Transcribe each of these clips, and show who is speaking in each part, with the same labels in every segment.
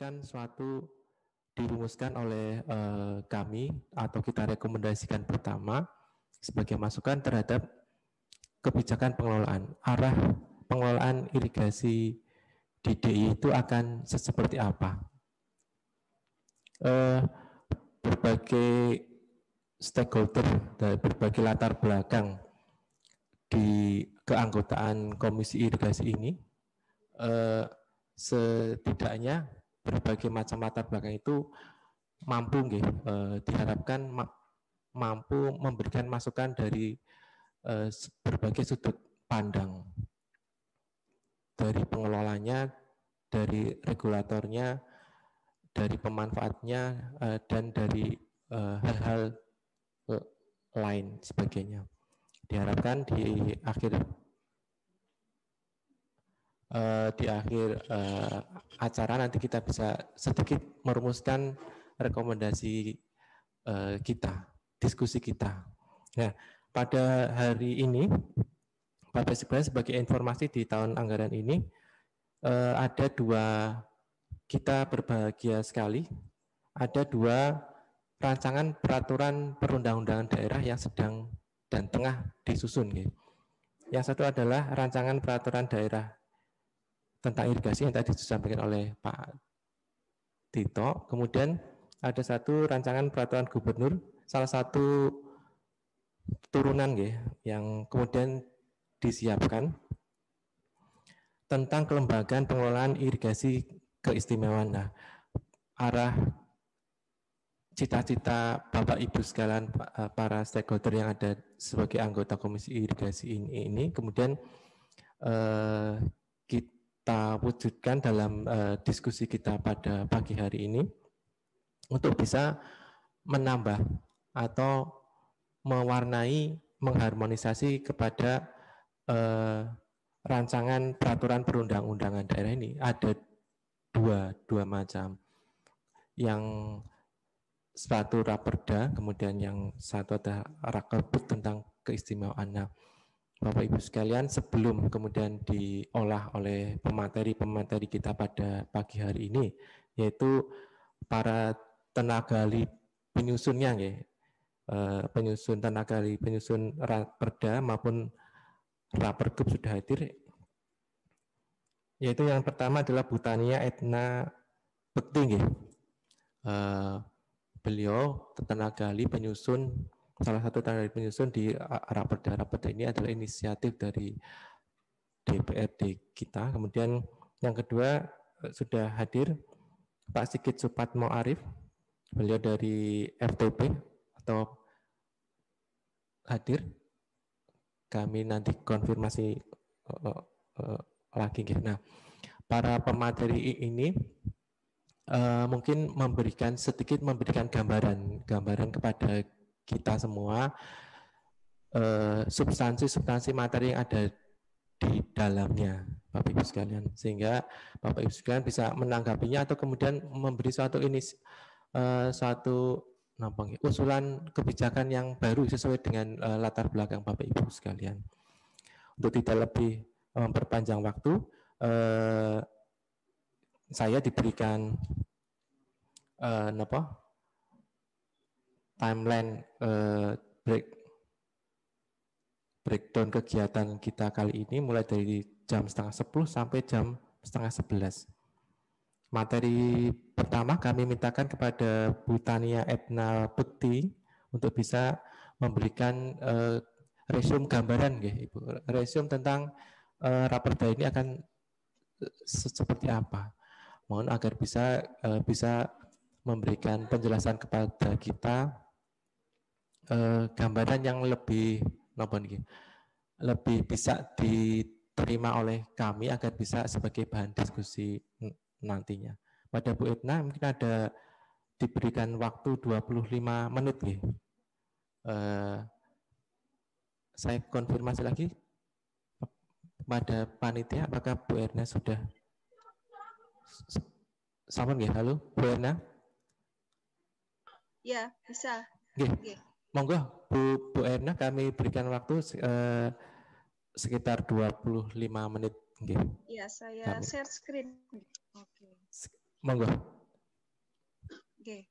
Speaker 1: merumuskan dirumuskan oleh kami atau kita rekomendasikan pertama sebagai masukan terhadap kebijakan pengelolaan. Arah pengelolaan irigasi di DIY itu akan seperti apa? Berbagai stakeholder dari berbagai latar belakang di keanggotaan Komisi Irigasi ini setidaknya berbagai macam latar belakang itu mampu diharapkan mampu memberikan masukan dari berbagai sudut pandang, dari pengelolanya, dari regulatornya, dari pemanfaatnya, dan dari hal-hal lain sebagainya. Diharapkan di akhir acara nanti kita bisa sedikit merumuskan rekomendasi kita, diskusi kita. Nah, pada hari ini, Bapak Ibu sebagai informasi di tahun anggaran ini ada kita berbahagia sekali, ada 2 rancangan peraturan perundang-undangan daerah yang sedang dan tengah disusun. Yang satu adalah rancangan peraturan daerah tentang irigasi yang tadi disampaikan oleh Pak Tito. Kemudian ada satu rancangan peraturan gubernur, salah satu turunan yang kemudian disiapkan tentang kelembagaan pengelolaan irigasi keistimewaan. Nah, arah cita-cita Bapak Ibu sekalian, para stakeholder yang ada sebagai anggota Komisi Irigasi ini kemudian kita wujudkan dalam diskusi kita pada pagi hari ini untuk bisa menambah atau mewarnai, mengharmonisasi kepada rancangan peraturan perundang-undangan daerah ini. Ada dua macam. Yang satu raperda, kemudian yang satu ada rakebut tentang keistimewaan. Nah, Bapak Ibu sekalian, sebelum kemudian diolah oleh pemateri kita pada pagi hari ini, yaitu para tenaga ahli penyusunnya, penyusun raperda maupun rapergub sudah hadir. Yaitu yang pertama adalah Bu Tania Etna Bekti. Beliau tenaga ahli penyusun, salah satu tenaga ahli penyusun di raperda ini adalah inisiatif dari DPRD kita. Kemudian yang kedua sudah hadir Pak Sigit Supatmo Arif, beliau dari FTP atau hadir. Kami nanti konfirmasi lagi. Nah, para pemateri ini mungkin sedikit memberikan gambaran kepada kita semua substansi materi yang ada di dalamnya, Bapak Ibu sekalian, sehingga Bapak Ibu sekalian bisa menanggapinya atau kemudian memberi suatu usulan kebijakan yang baru sesuai dengan latar belakang Bapak Ibu sekalian. Untuk tidak lebih memperpanjang waktu, saya diberikan timeline breakdown kegiatan kita kali ini mulai dari jam 10:30 sampai jam 10:30. Materi pertama kami mintakan kepada Bu Tania Etna Bekti untuk bisa memberikan resume gambaran, Ibu. Resume tentang raperda ini akan seperti apa. Mohon agar bisa memberikan penjelasan kepada kita gambaran yang lebih bisa diterima oleh kami agar bisa sebagai bahan diskusi nantinya. Pada Bu Etna mungkin ada diberikan waktu 25 menit. Saya konfirmasi lagi pada panitia, apakah Bu Erna sudah sampun nggih? Halo, Bu Erna?
Speaker 2: Ya, bisa.
Speaker 1: Nggih. Monggo Bu Erna, kami berikan waktu sekitar 25 menit. Nggih.
Speaker 2: Ya, saya share screen. Oke.
Speaker 1: Monggo.
Speaker 2: Oke.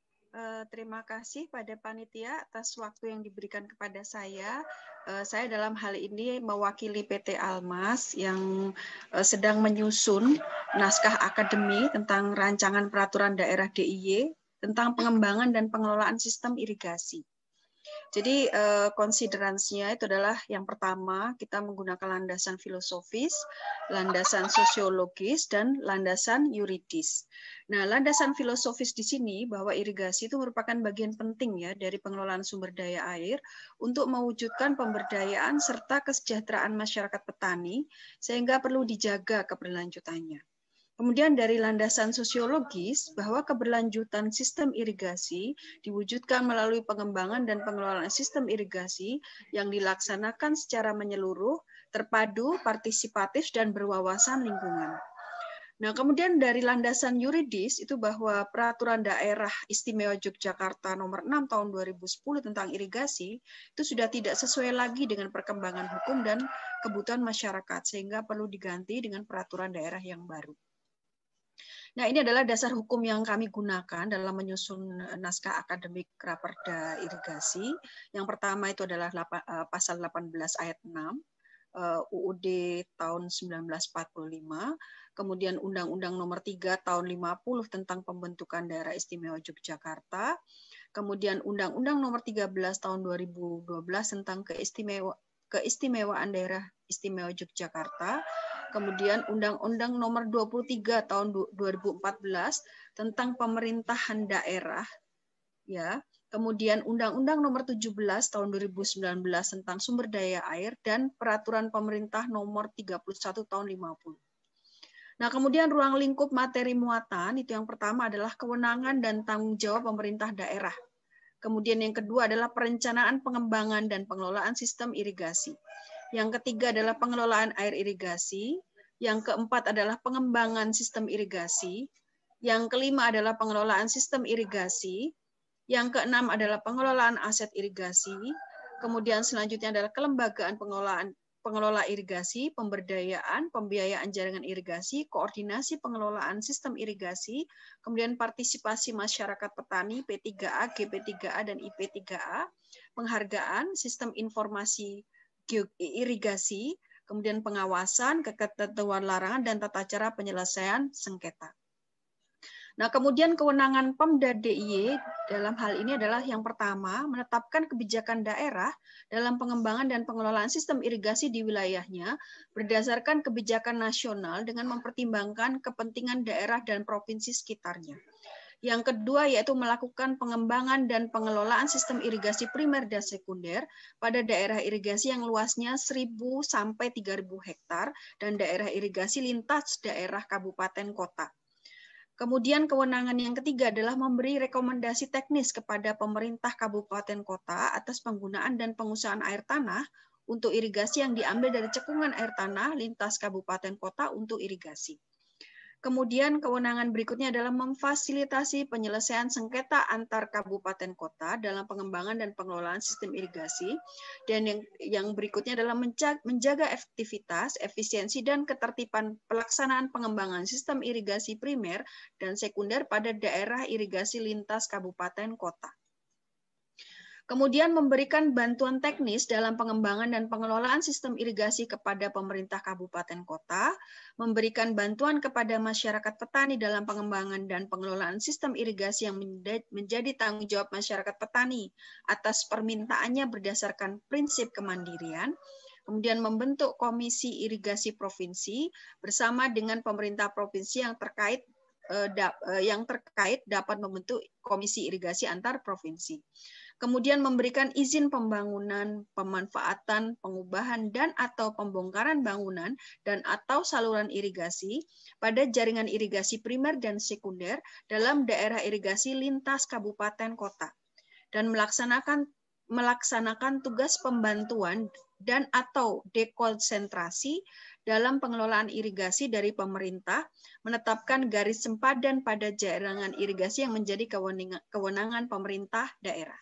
Speaker 2: Terima kasih pada panitia atas waktu yang diberikan kepada saya. Saya dalam hal ini mewakili PT Almas yang sedang menyusun naskah akademi tentang rancangan peraturan daerah DIY tentang pengembangan dan pengelolaan sistem irigasi. Jadi konsideransinya itu adalah yang pertama kita menggunakan landasan filosofis, landasan sosiologis, dan landasan yuridis. Nah, landasan filosofis di sini bahwa irigasi itu merupakan bagian penting ya dari pengelolaan sumber daya air untuk mewujudkan pemberdayaan serta kesejahteraan masyarakat petani sehingga perlu dijaga keberlanjutannya. Kemudian dari landasan sosiologis bahwa keberlanjutan sistem irigasi diwujudkan melalui pengembangan dan pengelolaan sistem irigasi yang dilaksanakan secara menyeluruh, terpadu, partisipatif, dan berwawasan lingkungan. Nah, kemudian dari landasan yuridis itu bahwa Peraturan Daerah Istimewa Yogyakarta Nomor 6 Tahun 2010 tentang irigasi itu sudah tidak sesuai lagi dengan perkembangan hukum dan kebutuhan masyarakat sehingga perlu diganti dengan peraturan daerah yang baru. Nah, ini adalah dasar hukum yang kami gunakan dalam menyusun naskah akademik Raperda Irigasi. Yang pertama itu adalah pasal 18 ayat 6 UUD tahun 1945, kemudian Undang-Undang Nomor 3 tahun 50 tentang pembentukan Daerah Istimewa Yogyakarta, kemudian Undang-Undang Nomor 13 tahun 2012 tentang keistimewaan Daerah Istimewa Yogyakarta, kemudian Undang-Undang Nomor 23 tahun 2014 tentang pemerintahan daerah, ya. Kemudian Undang-Undang Nomor 17 tahun 2019 tentang sumber daya air dan Peraturan Pemerintah Nomor 31 tahun 50. Nah, kemudian ruang lingkup materi muatan itu yang pertama adalah kewenangan dan tanggung jawab pemerintah daerah. Kemudian yang kedua adalah perencanaan pengembangan dan pengelolaan sistem irigasi. Yang ketiga adalah pengelolaan air irigasi. Yang keempat adalah pengembangan sistem irigasi. Yang kelima adalah pengelolaan sistem irigasi. Yang keenam adalah pengelolaan aset irigasi. Kemudian selanjutnya adalah kelembagaan pengelola irigasi, pemberdayaan, pembiayaan jaringan irigasi, koordinasi pengelolaan sistem irigasi, kemudian partisipasi masyarakat petani P3A, GP3A, dan IP3A, penghargaan, sistem informasi irigasi, kemudian pengawasan, ketentuan larangan, dan tata cara penyelesaian sengketa. Nah, kemudian kewenangan Pemda DIY dalam hal ini adalah yang pertama, menetapkan kebijakan daerah dalam pengembangan dan pengelolaan sistem irigasi di wilayahnya berdasarkan kebijakan nasional dengan mempertimbangkan kepentingan daerah dan provinsi sekitarnya. Yang kedua yaitu melakukan pengembangan dan pengelolaan sistem irigasi primer dan sekunder pada daerah irigasi yang luasnya 1.000 sampai 3.000 hektar dan daerah irigasi lintas daerah kabupaten kota. Kemudian kewenangan yang ketiga adalah memberi rekomendasi teknis kepada pemerintah kabupaten kota atas penggunaan dan pengusahaan air tanah untuk irigasi yang diambil dari cekungan air tanah lintas kabupaten kota untuk irigasi. Kemudian kewenangan berikutnya adalah memfasilitasi penyelesaian sengketa antar kabupaten kota dalam pengembangan dan pengelolaan sistem irigasi. Dan yang berikutnya adalah menjaga efektivitas, efisiensi, dan ketertiban pelaksanaan pengembangan sistem irigasi primer dan sekunder pada daerah irigasi lintas kabupaten kota. Kemudian memberikan bantuan teknis dalam pengembangan dan pengelolaan sistem irigasi kepada pemerintah kabupaten kota, memberikan bantuan kepada masyarakat petani dalam pengembangan dan pengelolaan sistem irigasi yang menjadi tanggung jawab masyarakat petani atas permintaannya berdasarkan prinsip kemandirian, kemudian membentuk komisi irigasi provinsi bersama dengan pemerintah provinsi yang terkait dapat membentuk komisi irigasi antar provinsi. Kemudian memberikan izin pembangunan, pemanfaatan, pengubahan, dan atau pembongkaran bangunan dan atau saluran irigasi pada jaringan irigasi primer dan sekunder dalam daerah irigasi lintas kabupaten kota. Dan melaksanakan tugas pembantuan dan atau dekonsentrasi dalam pengelolaan irigasi dari pemerintah, menetapkan garis sempadan pada jaringan irigasi yang menjadi kewenangan pemerintah daerah.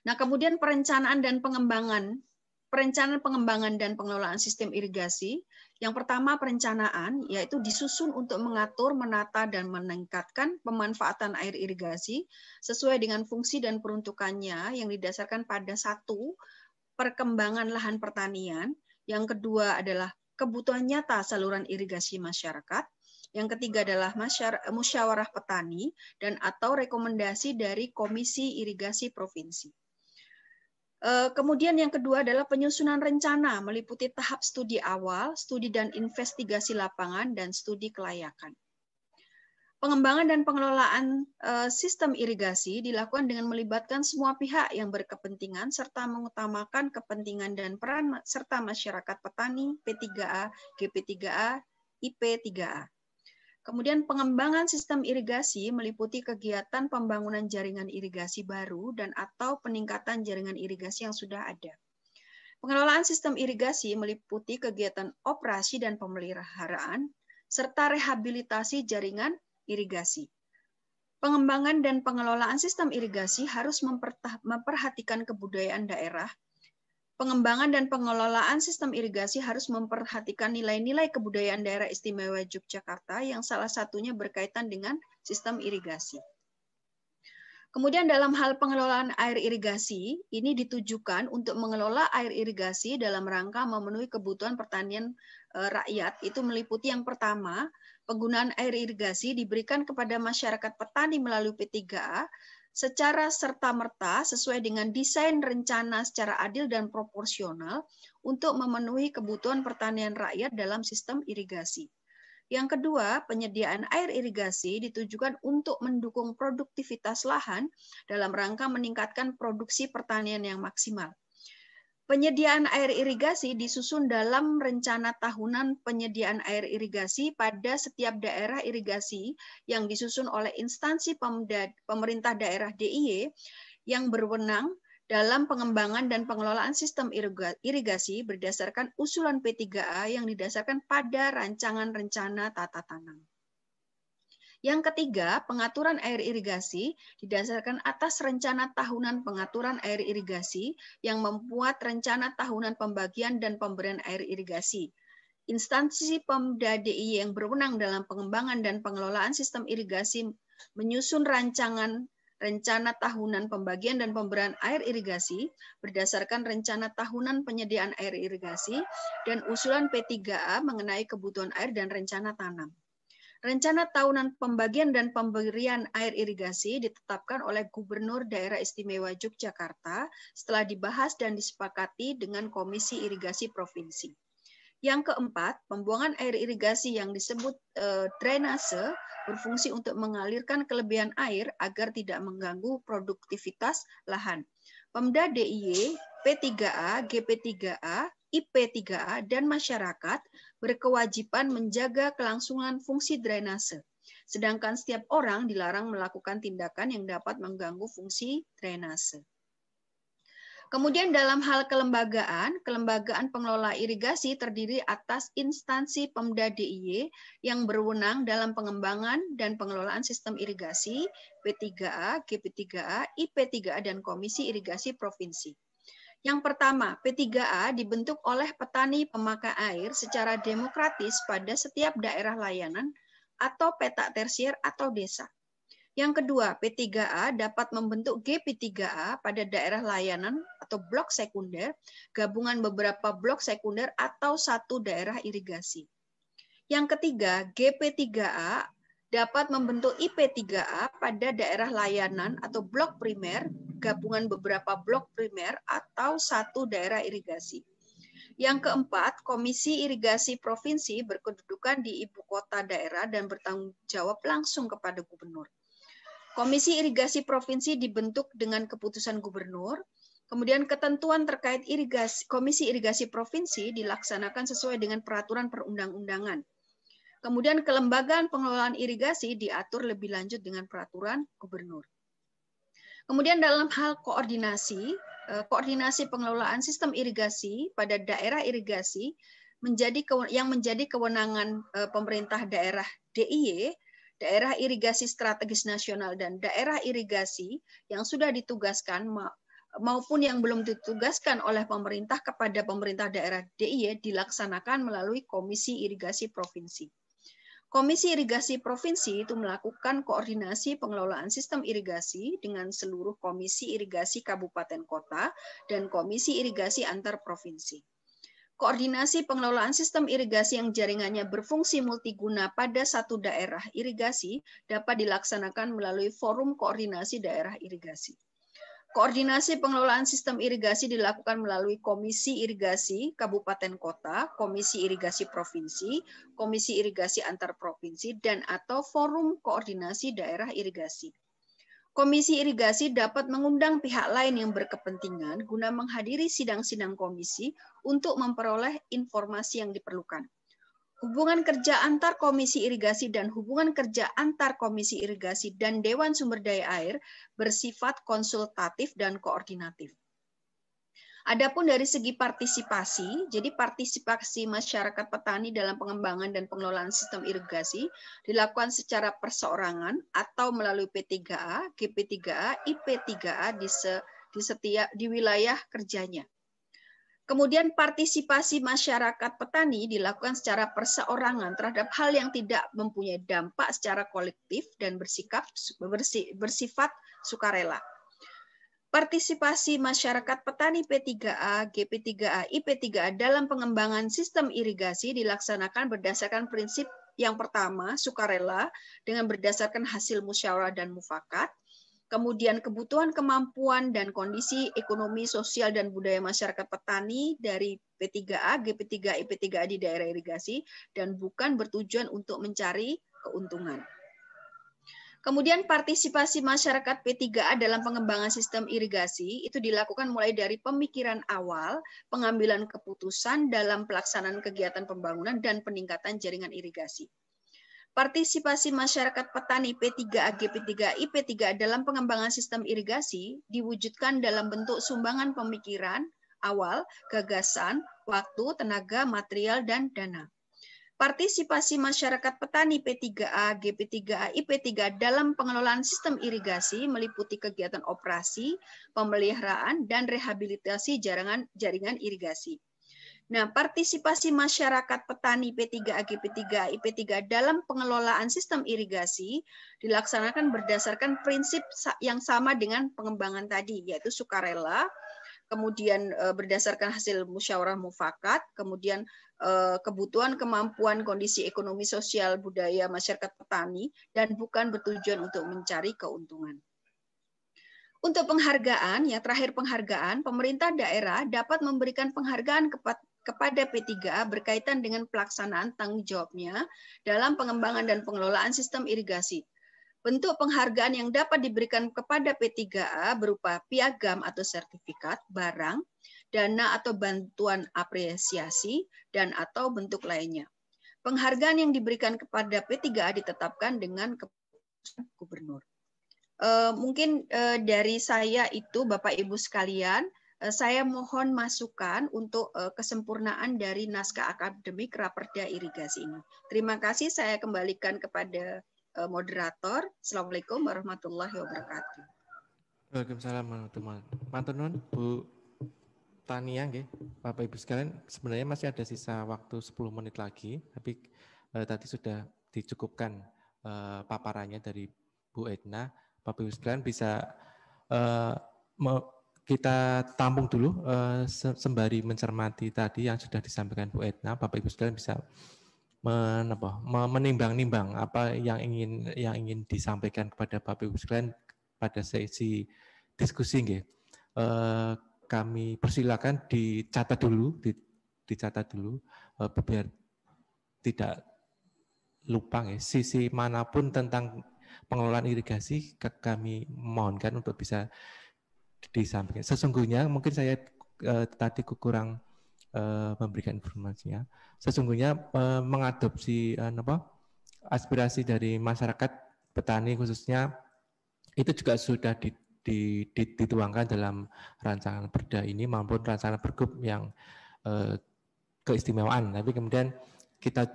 Speaker 2: Nah, kemudian perencanaan dan pengembangan perencanaan pengembangan dan pengelolaan sistem irigasi. Yang pertama perencanaan, yaitu disusun untuk mengatur, menata, dan meningkatkan pemanfaatan air irigasi sesuai dengan fungsi dan peruntukannya yang didasarkan pada satu, perkembangan lahan pertanian. Yang kedua adalah kebutuhan nyata saluran irigasi masyarakat. Yang ketiga adalah musyawarah petani dan atau rekomendasi dari Komisi Irigasi Provinsi. Kemudian yang kedua adalah penyusunan rencana meliputi tahap studi awal, studi dan investigasi lapangan, dan studi kelayakan. Pengembangan dan pengelolaan sistem irigasi dilakukan dengan melibatkan semua pihak yang berkepentingan serta mengutamakan kepentingan dan peran serta masyarakat petani, P3A, GP3A, IP3A. Kemudian pengembangan sistem irigasi meliputi kegiatan pembangunan jaringan irigasi baru dan atau peningkatan jaringan irigasi yang sudah ada. Pengelolaan sistem irigasi meliputi kegiatan operasi dan pemeliharaan serta rehabilitasi jaringan irigasi. Pengembangan dan pengelolaan sistem irigasi harus memperhatikan kebudayaan daerah. Pengembangan dan pengelolaan sistem irigasi harus memperhatikan nilai-nilai kebudayaan daerah istimewa Yogyakarta yang salah satunya berkaitan dengan sistem irigasi. Kemudian dalam hal pengelolaan air irigasi, ini ditujukan untuk mengelola air irigasi dalam rangka memenuhi kebutuhan pertanian rakyat. Itu meliputi yang pertama, penggunaan air irigasi diberikan kepada masyarakat petani melalui P3A, secara serta-merta sesuai dengan desain rencana secara adil dan proporsional untuk memenuhi kebutuhan pertanian rakyat dalam sistem irigasi. Yang kedua, penyediaan air irigasi ditujukan untuk mendukung produktivitas lahan dalam rangka meningkatkan produksi pertanian yang maksimal. Penyediaan air irigasi disusun dalam rencana tahunan penyediaan air irigasi pada setiap daerah irigasi yang disusun oleh instansi pemerintah daerah DIY yang berwenang dalam pengembangan dan pengelolaan sistem irigasi berdasarkan usulan P3A yang didasarkan pada rancangan rencana tata tanam. Yang ketiga, pengaturan air irigasi didasarkan atas rencana tahunan pengaturan air irigasi yang membuat rencana tahunan pembagian dan pemberian air irigasi. Instansi Pemda DIY yang berwenang dalam pengembangan dan pengelolaan sistem irigasi menyusun rancangan rencana tahunan pembagian dan pemberian air irigasi berdasarkan rencana tahunan penyediaan air irigasi dan usulan P3A mengenai kebutuhan air dan rencana tanam. Rencana tahunan pembagian dan pemberian air irigasi ditetapkan oleh Gubernur Daerah Istimewa Yogyakarta setelah dibahas dan disepakati dengan Komisi Irigasi Provinsi. Yang keempat, pembuangan air irigasi yang disebut drainase berfungsi untuk mengalirkan kelebihan air agar tidak mengganggu produktivitas lahan. Pemda DIY, P3A, GP3A, IP3A, dan masyarakat berkewajiban menjaga kelangsungan fungsi drainase. Sedangkan setiap orang dilarang melakukan tindakan yang dapat mengganggu fungsi drainase. Kemudian dalam hal kelembagaan pengelola irigasi terdiri atas instansi Pemda DIY yang berwenang dalam pengembangan dan pengelolaan sistem irigasi, P3A, GP3A, IP3A, dan Komisi Irigasi Provinsi. Yang pertama, P3A dibentuk oleh petani pemakai air secara demokratis pada setiap daerah layanan atau petak tersier atau desa. Yang kedua, P3A dapat membentuk GP3A pada daerah layanan atau blok sekunder, gabungan beberapa blok sekunder atau satu daerah irigasi. Yang ketiga, GP3A dapat membentuk IP3A pada daerah layanan atau blok primer, gabungan beberapa blok primer atau satu daerah irigasi. Yang keempat, Komisi Irigasi Provinsi berkedudukan di ibu kota daerah dan bertanggung jawab langsung kepada gubernur. Komisi Irigasi Provinsi dibentuk dengan keputusan gubernur, kemudian ketentuan terkait Komisi Irigasi Provinsi dilaksanakan sesuai dengan peraturan perundang-undangan. Kemudian kelembagaan pengelolaan irigasi diatur lebih lanjut dengan peraturan gubernur. Kemudian dalam hal koordinasi pengelolaan sistem irigasi pada daerah irigasi yang menjadi kewenangan pemerintah daerah DIY, daerah irigasi strategis nasional, dan daerah irigasi yang sudah ditugaskan maupun yang belum ditugaskan oleh pemerintah kepada pemerintah daerah DIY dilaksanakan melalui Komisi Irigasi Provinsi. Komisi Irigasi Provinsi itu melakukan koordinasi pengelolaan sistem irigasi dengan seluruh komisi irigasi kabupaten kota dan komisi irigasi antar provinsi. Koordinasi pengelolaan sistem irigasi yang jaringannya berfungsi multiguna pada satu daerah irigasi dapat dilaksanakan melalui Forum Koordinasi Daerah Irigasi. Koordinasi pengelolaan sistem irigasi dilakukan melalui Komisi Irigasi Kabupaten Kota, Komisi Irigasi Provinsi, Komisi Irigasi Antar Provinsi, dan atau Forum Koordinasi Daerah Irigasi. Komisi Irigasi dapat mengundang pihak lain yang berkepentingan guna menghadiri sidang-sidang komisi untuk memperoleh informasi yang diperlukan. Hubungan kerja antar komisi irigasi dan hubungan kerja antar komisi irigasi dan Dewan Sumber Daya Air bersifat konsultatif dan koordinatif. Adapun dari segi partisipasi, jadi partisipasi masyarakat petani dalam pengembangan dan pengelolaan sistem irigasi dilakukan secara perseorangan atau melalui P3A, GP3A, IP3A di wilayah kerjanya. Kemudian partisipasi masyarakat petani dilakukan secara perseorangan terhadap hal yang tidak mempunyai dampak secara kolektif dan bersifat sukarela. Partisipasi masyarakat petani P3A, GP3A, IP3A dalam pengembangan sistem irigasi dilaksanakan berdasarkan prinsip yang pertama, sukarela dengan berdasarkan hasil musyawarah dan mufakat. Kemudian kebutuhan, kemampuan, dan kondisi ekonomi, sosial, dan budaya masyarakat petani dari P3A, GP3A, IP3A di daerah irigasi, dan bukan bertujuan untuk mencari keuntungan. Kemudian partisipasi masyarakat P3A dalam pengembangan sistem irigasi itu dilakukan mulai dari pemikiran awal, pengambilan keputusan dalam pelaksanaan kegiatan pembangunan, dan peningkatan jaringan irigasi. Partisipasi masyarakat petani P3A, GP3A, IP3A dalam pengembangan sistem irigasi diwujudkan dalam bentuk sumbangan pemikiran awal, gagasan, waktu, tenaga, material, dan dana. Partisipasi masyarakat petani P3A, GP3A, IP3A dalam pengelolaan sistem irigasi meliputi kegiatan operasi, pemeliharaan, dan rehabilitasi jaringan irigasi. Nah, partisipasi masyarakat petani P3A, GP3A, IP3A dalam pengelolaan sistem irigasi dilaksanakan berdasarkan prinsip yang sama dengan pengembangan tadi, yaitu sukarela, kemudian berdasarkan hasil musyawarah mufakat, kemudian kebutuhan, kemampuan, kondisi ekonomi, sosial, budaya masyarakat petani, dan bukan bertujuan untuk mencari keuntungan. Untuk penghargaan, yang terakhir penghargaan, pemerintah daerah dapat memberikan penghargaan kepada P3A berkaitan dengan pelaksanaan tanggung jawabnya dalam pengembangan dan pengelolaan sistem irigasi. Bentuk penghargaan yang dapat diberikan kepada P3A berupa piagam atau sertifikat, barang, dana atau bantuan apresiasi, dan atau bentuk lainnya. Penghargaan yang diberikan kepada P3A ditetapkan dengan keputusan gubernur. Mungkin dari saya itu, Bapak Ibu sekalian, saya mohon masukan untuk kesempurnaan dari naskah akademik Raperda Irigasi ini. Terima kasih, saya kembalikan kepada moderator. Assalamualaikum warahmatullahi wabarakatuh.
Speaker 1: Waalaikumsalam warahmatullahi wabarakatuh. Matur nuwun Bu Tania nggih. Bapak Ibu sekalian, sebenarnya masih ada sisa waktu 10 menit lagi, tapi tadi sudah dicukupkan paparannya dari Bu Edna. Bapak Ibu sekalian bisa kita tampung dulu sembari mencermati tadi yang sudah disampaikan Bu Edna. Bapak Ibu sekalian bisa menimbang-nimbang apa yang ingin disampaikan kepada Bapak Ibu sekalian pada sesi diskusi nggih. Kami persilakan dicatat dulu biar tidak lupa nggih, sisi manapun tentang pengelolaan irigasi kami mohonkan untuk bisa disampaikan. Sesungguhnya mungkin saya tadi kurang memberikan informasinya. Sesungguhnya mengadopsi aspirasi dari masyarakat petani khususnya itu juga sudah dituangkan dalam rancangan perda ini maupun rancangan pergub yang keistimewaan. Tapi kemudian kita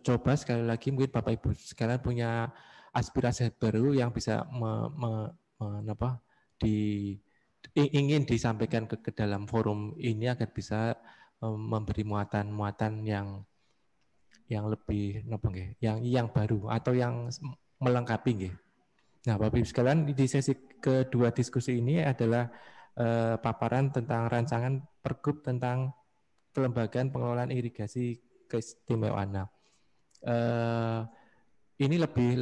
Speaker 1: coba sekali lagi, mungkin Bapak Ibu sekalian punya aspirasi baru yang bisa ingin disampaikan ke dalam forum ini agar bisa memberi muatan-muatan yang lebih yang baru atau yang melengkapi nggih. Nah, Bapak Ibu sekalian, di sesi kedua diskusi ini adalah paparan tentang rancangan Pergub tentang kelembagaan pengelolaan irigasi keistimewaan. Nah, ini lebih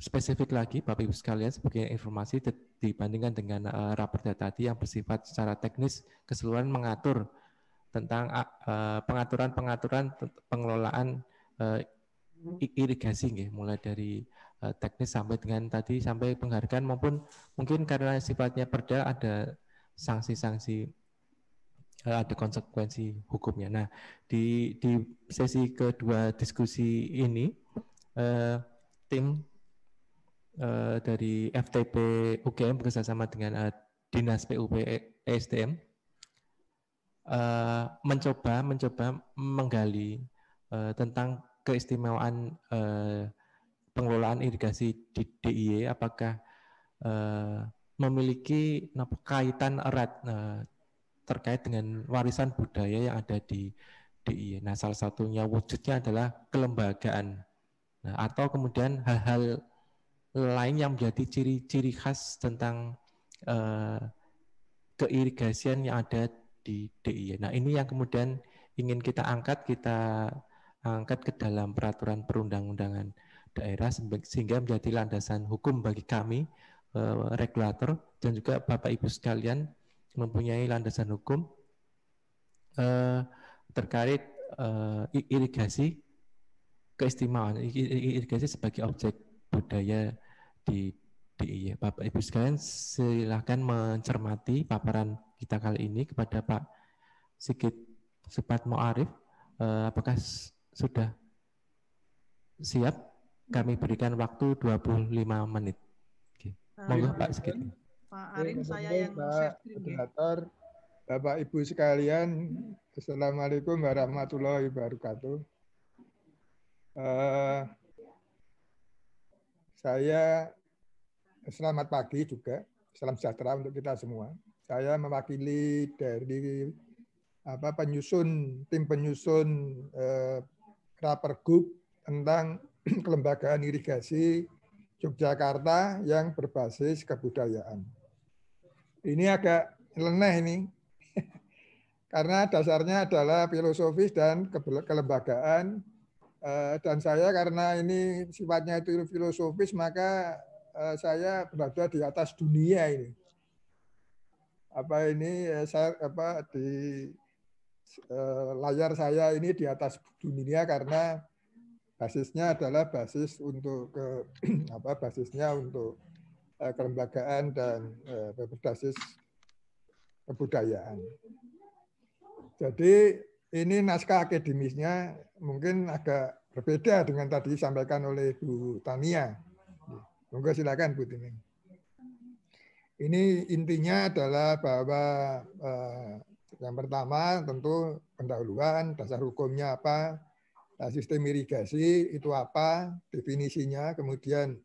Speaker 1: spesifik lagi Bapak Ibu sekalian sebagai informasi dibandingkan dengan raperda tadi yang bersifat secara teknis keseluruhan mengatur tentang pengaturan pengelolaan irigasi nggih, mulai dari teknis sampai dengan tadi sampai penghargaan maupun mungkin karena sifatnya perda ada sanksi-sanksi, ada konsekuensi hukumnya. Nah, di sesi kedua diskusi ini tim dari FTP UGM bekerjasama dengan Dinas PUP ESDM mencoba menggali tentang keistimewaan pengelolaan irigasi di DIY, apakah memiliki kaitan erat terkait dengan warisan budaya yang ada di DIY. Nah, salah satunya wujudnya adalah kelembagaan. Nah, atau kemudian hal-hal lain yang menjadi ciri-ciri khas tentang keirigasian yang ada di DIY. Nah, ini yang kemudian ingin kita angkat ke dalam peraturan perundang-undangan daerah sehingga menjadi landasan hukum bagi kami regulator dan juga Bapak Ibu sekalian mempunyai landasan hukum terkait irigasi keistimewaan irigasi sebagai objek budaya di DIY. Bapak Ibu sekalian silakan mencermati paparan kita kali ini kepada Pak Sigit Supatmo Arif. Apakah sudah siap? Kami berikan waktu 25 menit. Oke. Monggo Pak Sigit.
Speaker 3: Pak Arin, saya yang share screen. Bapak Ibu sekalian, Assalamualaikum warahmatullahi wabarakatuh. Saya selamat pagi juga, salam sejahtera untuk kita semua. Saya mewakili dari tim penyusun Rapergub tentang kelembagaan irigasi Yogyakarta yang berbasis kebudayaan. Ini agak leneh ini, karena dasarnya adalah filosofis dan kelembagaan. Dan saya karena ini sifatnya itu filosofis, maka saya berada di atas dunia ini. Di layar saya ini di atas dunia karena basisnya adalah basis untuk basisnya untuk kelembagaan dan berbasis kebudayaan. Jadi ini naskah akademisnya mungkin agak berbeda dengan tadi disampaikan oleh Bu Tania. Monggo silakan Bu Tini. Ini intinya adalah bahwa yang pertama tentu pendahuluan, dasar hukumnya apa, sistem irigasi itu apa, definisinya, kemudian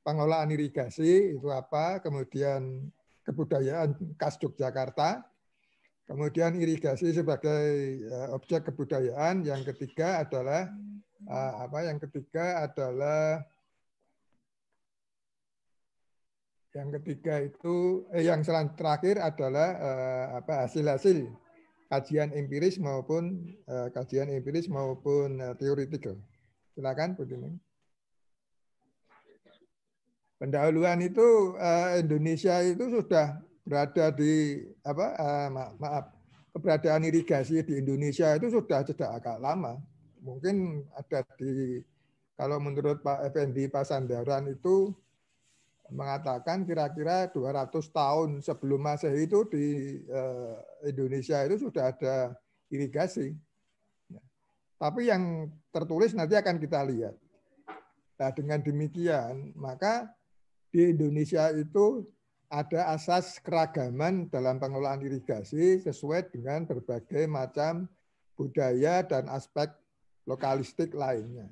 Speaker 3: pengelolaan irigasi itu apa, kemudian kebudayaan khas Yogyakarta, kemudian irigasi sebagai objek kebudayaan, yang ketiga adalah yang terakhir adalah hasil-hasil kajian empiris maupun teoretikal. Silakan Bu Dining. Pendahuluan itu Indonesia itu sudah berada di keberadaan irigasi di Indonesia itu sudah agak lama. Mungkin ada kalau menurut Pak Effendi Pasandaran itu mengatakan kira-kira 200 tahun sebelum Masehi itu di Indonesia itu sudah ada irigasi. Tapi yang tertulis nanti akan kita lihat. Nah, dengan demikian, maka di Indonesia itu ada asas keragaman dalam pengelolaan irigasi sesuai dengan berbagai macam budaya dan aspek lokalistik lainnya.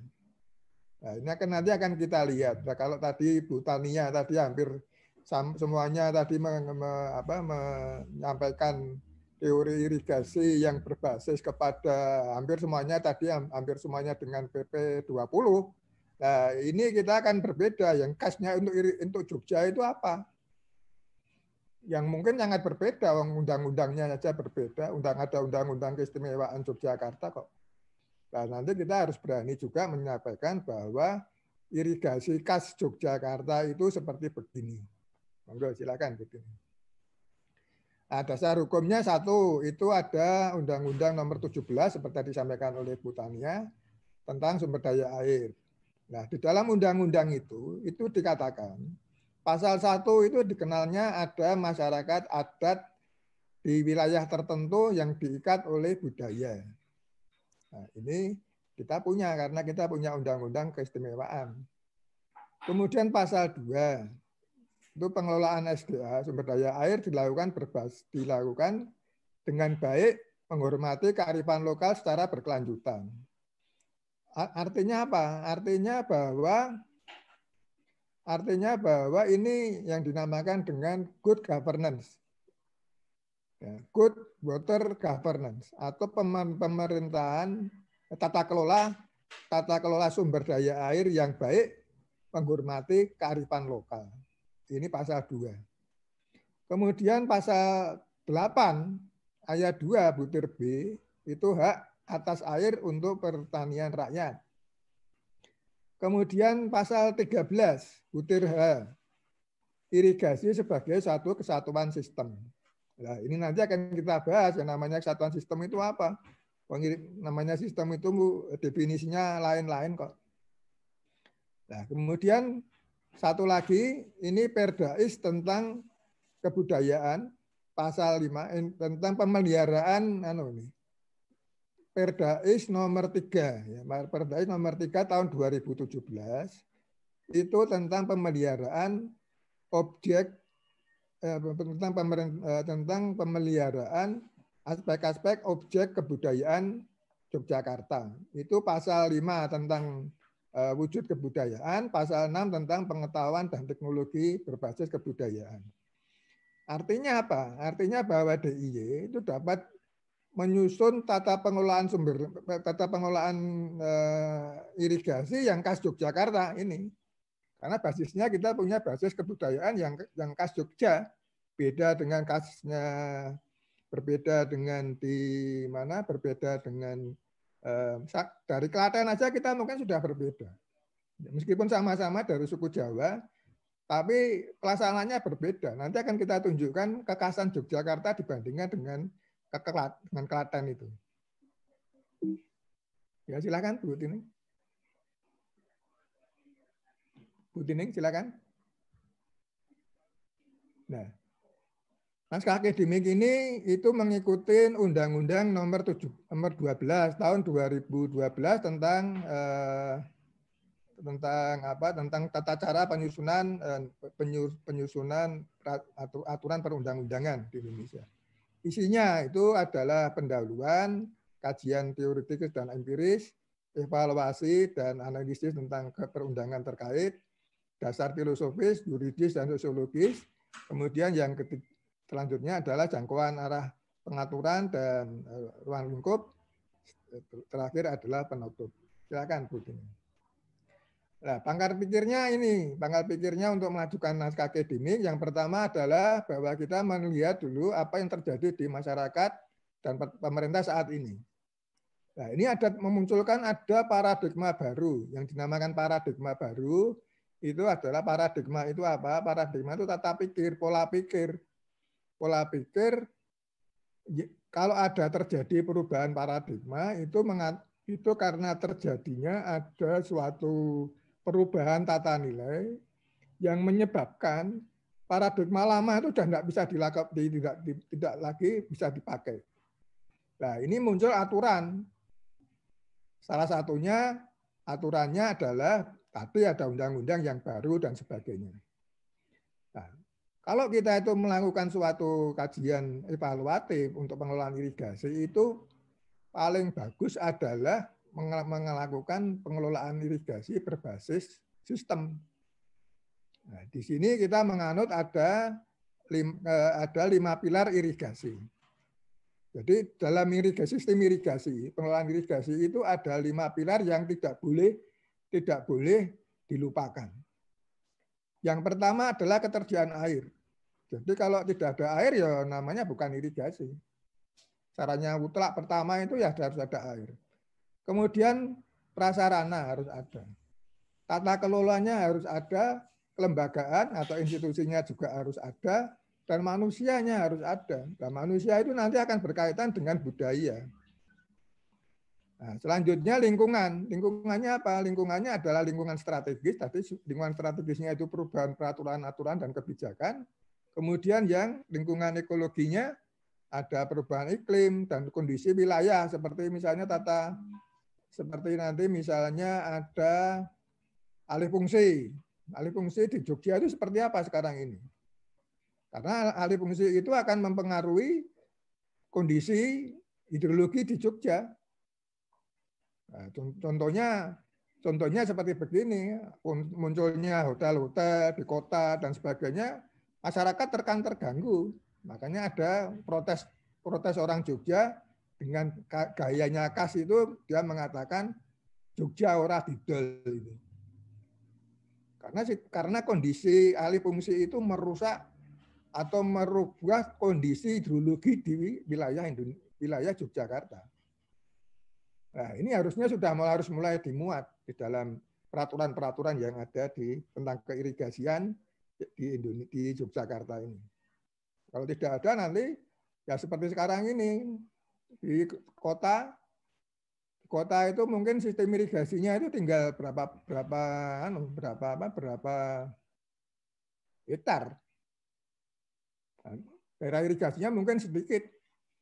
Speaker 3: Nah, ini nanti akan kita lihat. Nah, kalau tadi Bu Tania tadi hampir semuanya tadi menyampaikan teori irigasi yang berbasis kepada hampir semuanya dengan PP 20. Nah, ini kita akan berbeda. Yang khasnya untuk Jogja itu apa? Yang mungkin sangat berbeda, undang-undangnya saja berbeda. Ada undang-undang keistimewaan Yogyakarta kok. Nah, nanti kita harus berani juga menyampaikan bahwa irigasi khas Yogyakarta itu seperti begini. Monggo silakan begini. Nah, dasar hukumnya satu, itu ada Undang-Undang nomor 17 seperti disampaikan oleh Bu Tania tentang sumber daya air. Nah, di dalam undang-undang itu dikatakan pasal 1 itu dikenalnya ada masyarakat adat di wilayah tertentu yang diikat oleh budaya. Nah, ini kita punya karena kita punya undang-undang keistimewaan. Kemudian pasal 2 itu pengelolaan SDA sumber daya air dilakukan dengan baik, menghormati kearifan lokal secara berkelanjutan. Artinya apa? Artinya bahwa ini yang dinamakan dengan good governance. Good water governance atau pemerintahan tata kelola sumber daya air yang baik, menghormati kearifan lokal. Ini pasal 2. Kemudian pasal 8 ayat 2 butir B itu hak atas air untuk pertanian rakyat. Kemudian pasal 13 butir H irigasi sebagai satu kesatuan sistem. Nah, ini nanti akan kita bahas yang namanya kesatuan sistem itu apa. Namanya sistem itu definisinya lain-lain kok. Nah, kemudian satu lagi, ini Perdais tentang kebudayaan, pasal 5, tentang pemeliharaan, Perdais nomor 3, ya, Perdais nomor 3 tahun 2017, itu tentang pemeliharaan objek, tentang pemeliharaan aspek-aspek objek kebudayaan Yogyakarta. Itu pasal 5 tentang wujud kebudayaan, pasal 6 tentang pengetahuan dan teknologi berbasis kebudayaan. Artinya apa? Artinya bahwa DIY itu dapat menyusun tata pengelolaan irigasi yang khas Yogyakarta ini. Karena basisnya kita punya basis kebudayaan yang khas Jogja. Berbeda dengan dari Klaten aja kita mungkin sudah berbeda. Meskipun sama-sama dari suku Jawa, tapi pelaksanaannya berbeda. Nanti akan kita tunjukkan kekhasan Yogyakarta dibandingkan dengan Klaten itu. Ya, silakan Bu Tining. Bu Tining, silakan. Nah, naskah akademik ini itu mengikuti Undang-Undang nomor 12 tahun 2012 tentang tata cara penyusunan aturan perundang-undangan di Indonesia. Isinya itu adalah pendahuluan, kajian teoritis dan empiris, evaluasi dan analisis tentang perundangan terkait, dasar filosofis, yuridis dan sosiologis. Kemudian yang selanjutnya adalah jangkauan arah pengaturan dan ruang lingkup. Terakhir adalah penutup. Silakan Bu Tining. Nah, pangkal pikirnya untuk mengajukan naskah akademik yang pertama adalah bahwa kita melihat dulu apa yang terjadi di masyarakat dan pemerintah saat ini. Nah, ini memunculkan paradigma baru yang dinamakan paradigma baru. Itu adalah paradigma itu apa? Paradigma itu tata pikir, pola pikir. Pola pikir kalau ada terjadi perubahan paradigma itu karena terjadinya ada suatu perubahan tata nilai yang menyebabkan paradigma lama itu sudah tidak lagi bisa dipakai. Nah, ini muncul aturan. Salah satunya aturannya adalah tadi ada undang-undang yang baru dan sebagainya. Nah, kalau kita itu melakukan suatu kajian evaluatif untuk pengelolaan irigasi itu paling bagus adalah melakukan pengelolaan irigasi berbasis sistem. Nah, di sini kita menganut ada 5 pilar irigasi. Jadi dalam irigasi, sistem irigasi, pengelolaan irigasi itu ada 5 pilar yang tidak boleh dilupakan. Yang pertama adalah ketersediaan air. Jadi kalau tidak ada air ya namanya bukan irigasi. Caranya mutlak pertama itu ya harus ada air. Kemudian prasarana harus ada. Tata kelolanya harus ada, kelembagaan atau institusinya juga harus ada, dan manusianya harus ada. Dan manusia itu nanti akan berkaitan dengan budaya. Nah, selanjutnya lingkungan. Lingkungannya apa? Lingkungannya adalah lingkungan strategis. Tadi lingkungan strategisnya itu perubahan peraturan, aturan, dan kebijakan. Kemudian yang lingkungan ekologinya ada perubahan iklim dan kondisi wilayah. Seperti misalnya seperti nanti misalnya ada alih fungsi. Alih fungsi di Jogja itu seperti apa sekarang ini? Karena alih fungsi itu akan mempengaruhi kondisi hidrologi di Jogja. Nah, contohnya seperti begini, munculnya hotel-hotel di kota dan sebagainya, masyarakat terganggu. Makanya ada protes orang Jogja dengan gayanya khas itu, dia mengatakan Jogja ora didol itu. Karena kondisi alih fungsi itu merusak atau merubah kondisi hidrologi di wilayah Yogyakarta. Nah, ini harusnya harus mulai dimuat di dalam peraturan-peraturan yang ada tentang keirigasian di Yogyakarta ini. Kalau tidak ada nanti ya seperti sekarang ini di kota itu mungkin sistem irigasinya itu tinggal berapa hektar. Daerah irigasinya mungkin sedikit.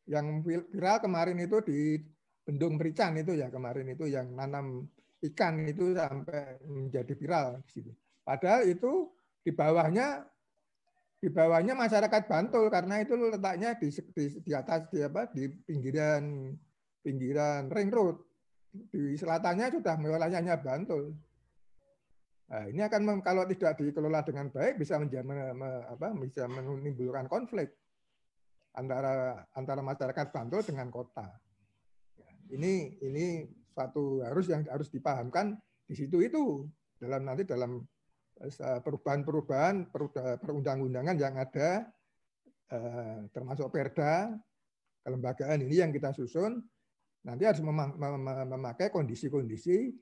Speaker 3: Yang viral kemarin itu di Bendung Merican itu ya, kemarin itu yang nanam ikan itu sampai menjadi viral di situ. Padahal itu di bawahnya masyarakat Bantul karena itu letaknya di atas di pinggiran ring road. Di selatannya sudah wilayahnya Bantul. Nah, ini akan kalau tidak dikelola dengan baik bisa menimbulkan konflik antara masyarakat Bantul dengan kota. Ini suatu yang harus dipahamkan di situ itu dalam perubahan perundang-undangan yang ada, termasuk Perda kelembagaan ini yang kita susun, nanti harus memakai kondisi-kondisi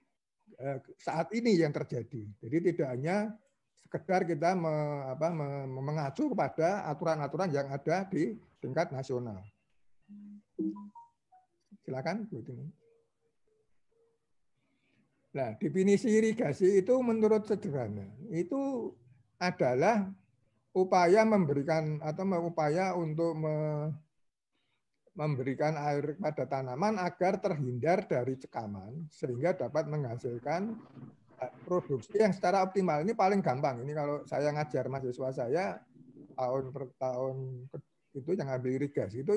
Speaker 3: saat ini yang terjadi. Jadi tidak hanya sekedar kita mengacu kepada aturan-aturan yang ada di tingkat nasional. Silakan, Bu Tini. Nah, definisi irigasi itu menurut sederhana itu adalah upaya untuk memberikan air pada tanaman agar terhindar dari cekaman sehingga dapat menghasilkan produksi yang secara optimal. Ini paling gampang. Ini kalau saya ngajar mahasiswa saya tahun per tahun itu yang ambil irigasi itu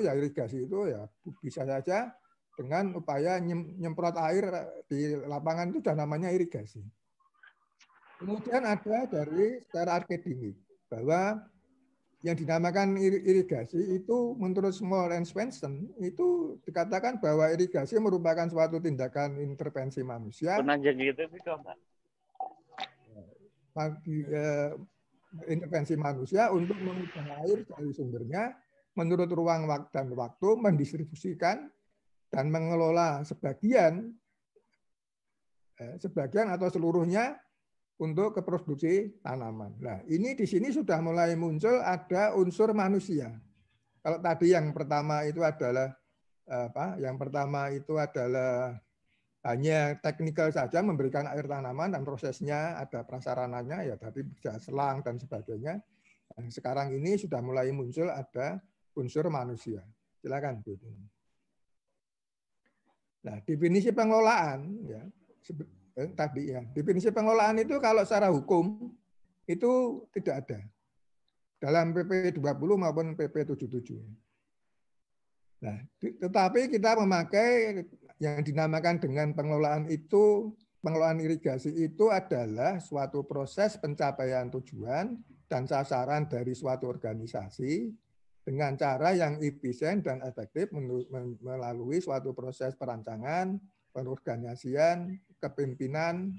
Speaker 3: ya bisa saja dengan upaya nyemprot air di lapangan itu sudah namanya irigasi. Kemudian ada dari secara akademik bahwa yang dinamakan irigasi itu menurut Small and Svensson itu dikatakan bahwa irigasi merupakan suatu tindakan intervensi manusia. Intervensi manusia untuk mengubah air dari sumbernya menurut ruang dan waktu, mendistribusikan dan mengelola sebagian atau seluruhnya untuk keproduksi tanaman. Nah, ini di sini sudah mulai muncul ada unsur manusia. Kalau tadi yang pertama itu adalah hanya teknikal saja memberikan air tanaman dan prosesnya ada prasarananya ya tadi bisa selang dan sebagainya. Nah, sekarang ini sudah mulai muncul ada unsur manusia. Silakan, Bu. Nah, definisi pengelolaan ya definisi pengelolaan itu kalau secara hukum itu tidak ada dalam PP 20 maupun PP 77. Nah, tetapi kita memakai yang dinamakan dengan pengelolaan itu pengelolaan irigasi itu adalah suatu proses pencapaian tujuan dan sasaran dari suatu organisasi dengan cara yang efisien dan efektif melalui suatu proses perancangan, pengorganisasian, kepemimpinan,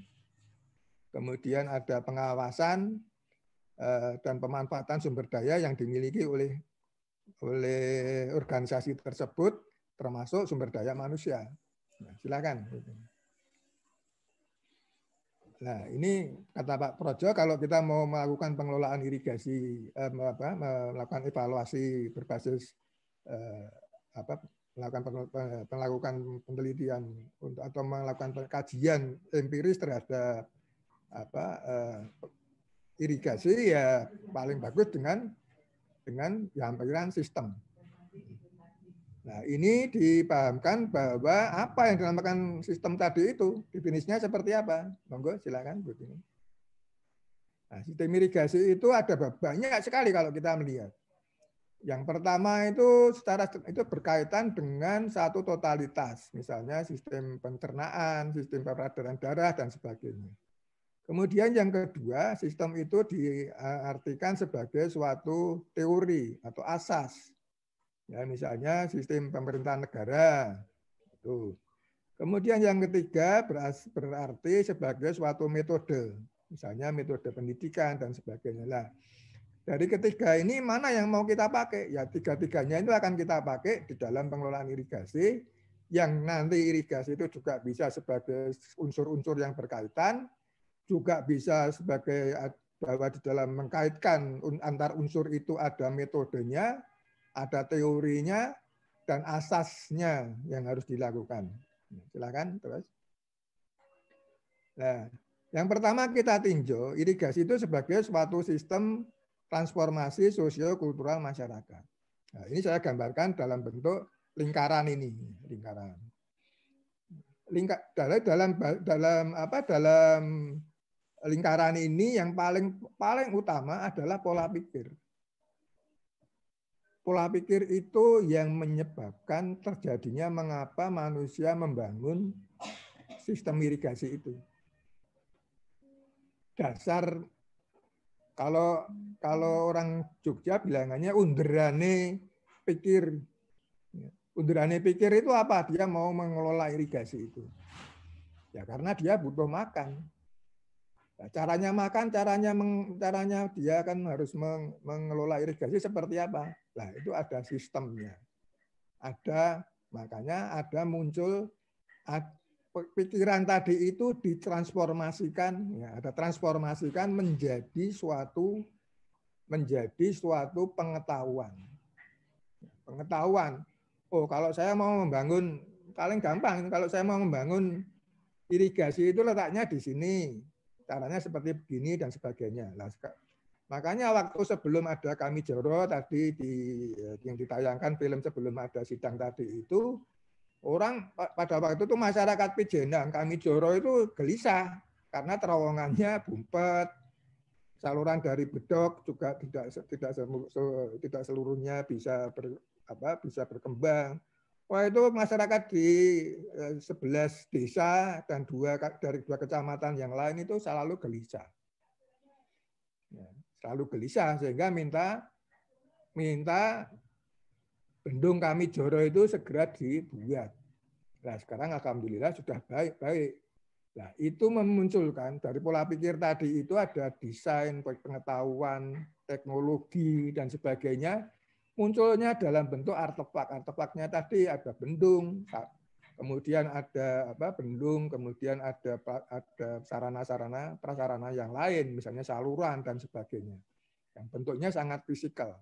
Speaker 3: kemudian ada pengawasan dan pemanfaatan sumber daya yang dimiliki oleh organisasi tersebut, termasuk sumber daya manusia. Nah, silakan. Nah, ini kata Pak Projo, kalau kita mau melakukan pengelolaan irigasi, melakukan evaluasi berbasis melakukan penelitian atau melakukan kajian empiris terhadap irigasi, ya paling bagus dengan pengambilan sistem. Nah, ini dipahamkan bahwa apa yang dinamakan sistem tadi itu, definisinya seperti apa? Monggo, silakan Bu Tini. Nah, sistem irigasi itu ada banyak sekali kalau kita melihat. Yang pertama itu berkaitan dengan satu totalitas, misalnya sistem pencernaan, sistem peredaran darah dan sebagainya. Kemudian yang kedua, sistem itu diartikan sebagai suatu teori atau asas. Ya, misalnya sistem pemerintahan negara. Itu. Kemudian yang ketiga berarti sebagai suatu metode, misalnya metode pendidikan dan sebagainya. Nah, dari ketiga ini mana yang mau kita pakai? Ya tiga-tiganya itu akan kita pakai di dalam pengelolaan irigasi, yang nanti irigasi itu juga bisa sebagai unsur-unsur yang berkaitan, juga bisa sebagai bahwa di dalam mengkaitkan antar unsur itu ada metodenya, ada teorinya, dan asasnya yang harus dilakukan. Silakan terus. Nah, yang pertama kita tinjau irigasi itu sebagai suatu sistem transformasi sosio-kultural masyarakat. Nah, ini saya gambarkan dalam bentuk lingkaran ini, lingkaran. Dalam lingkaran ini yang paling utama adalah pola pikir. Pola pikir itu yang menyebabkan terjadinya mengapa manusia membangun sistem irigasi itu. Dasar kalau orang Jogja bilangannya underane pikir. Underane pikir itu apa? Dia mau mengelola irigasi itu. Ya karena dia butuh makan. Nah, caranya makan, caranya dia kan harus mengelola irigasi seperti apa? Nah, itu ada sistemnya. Makanya ada muncul pikiran tadi itu ditransformasikan, ya, ada transformasikan menjadi suatu pengetahuan. Pengetahuan. Oh, kalau saya mau membangun, paling gampang, kalau saya mau membangun irigasi itu letaknya di sini. Caranya seperti begini dan sebagainya. Nah, makanya waktu sebelum ada Kami Joro tadi yang ditayangkan film sebelum ada sidang tadi itu, orang pada waktu itu masyarakat Pijenang Kami Joro itu gelisah karena terowongannya bumpet, saluran dari bedok juga tidak seluruhnya bisa berkembang. Wah, itu masyarakat di 11 desa dan dari dua kecamatan yang lain itu selalu gelisah. Ya, selalu gelisah sehingga minta bendung Kami Joro itu segera dibuat. Nah, sekarang alhamdulillah sudah baik-baik. Nah, itu memunculkan dari pola pikir tadi itu ada desain, pengetahuan, teknologi dan sebagainya. Munculnya dalam bentuk artefak. Artefaknya tadi ada bendung, kemudian ada bendung, kemudian ada sarana-sarana, prasarana yang lain, misalnya saluran dan sebagainya. Yang bentuknya sangat fisikal.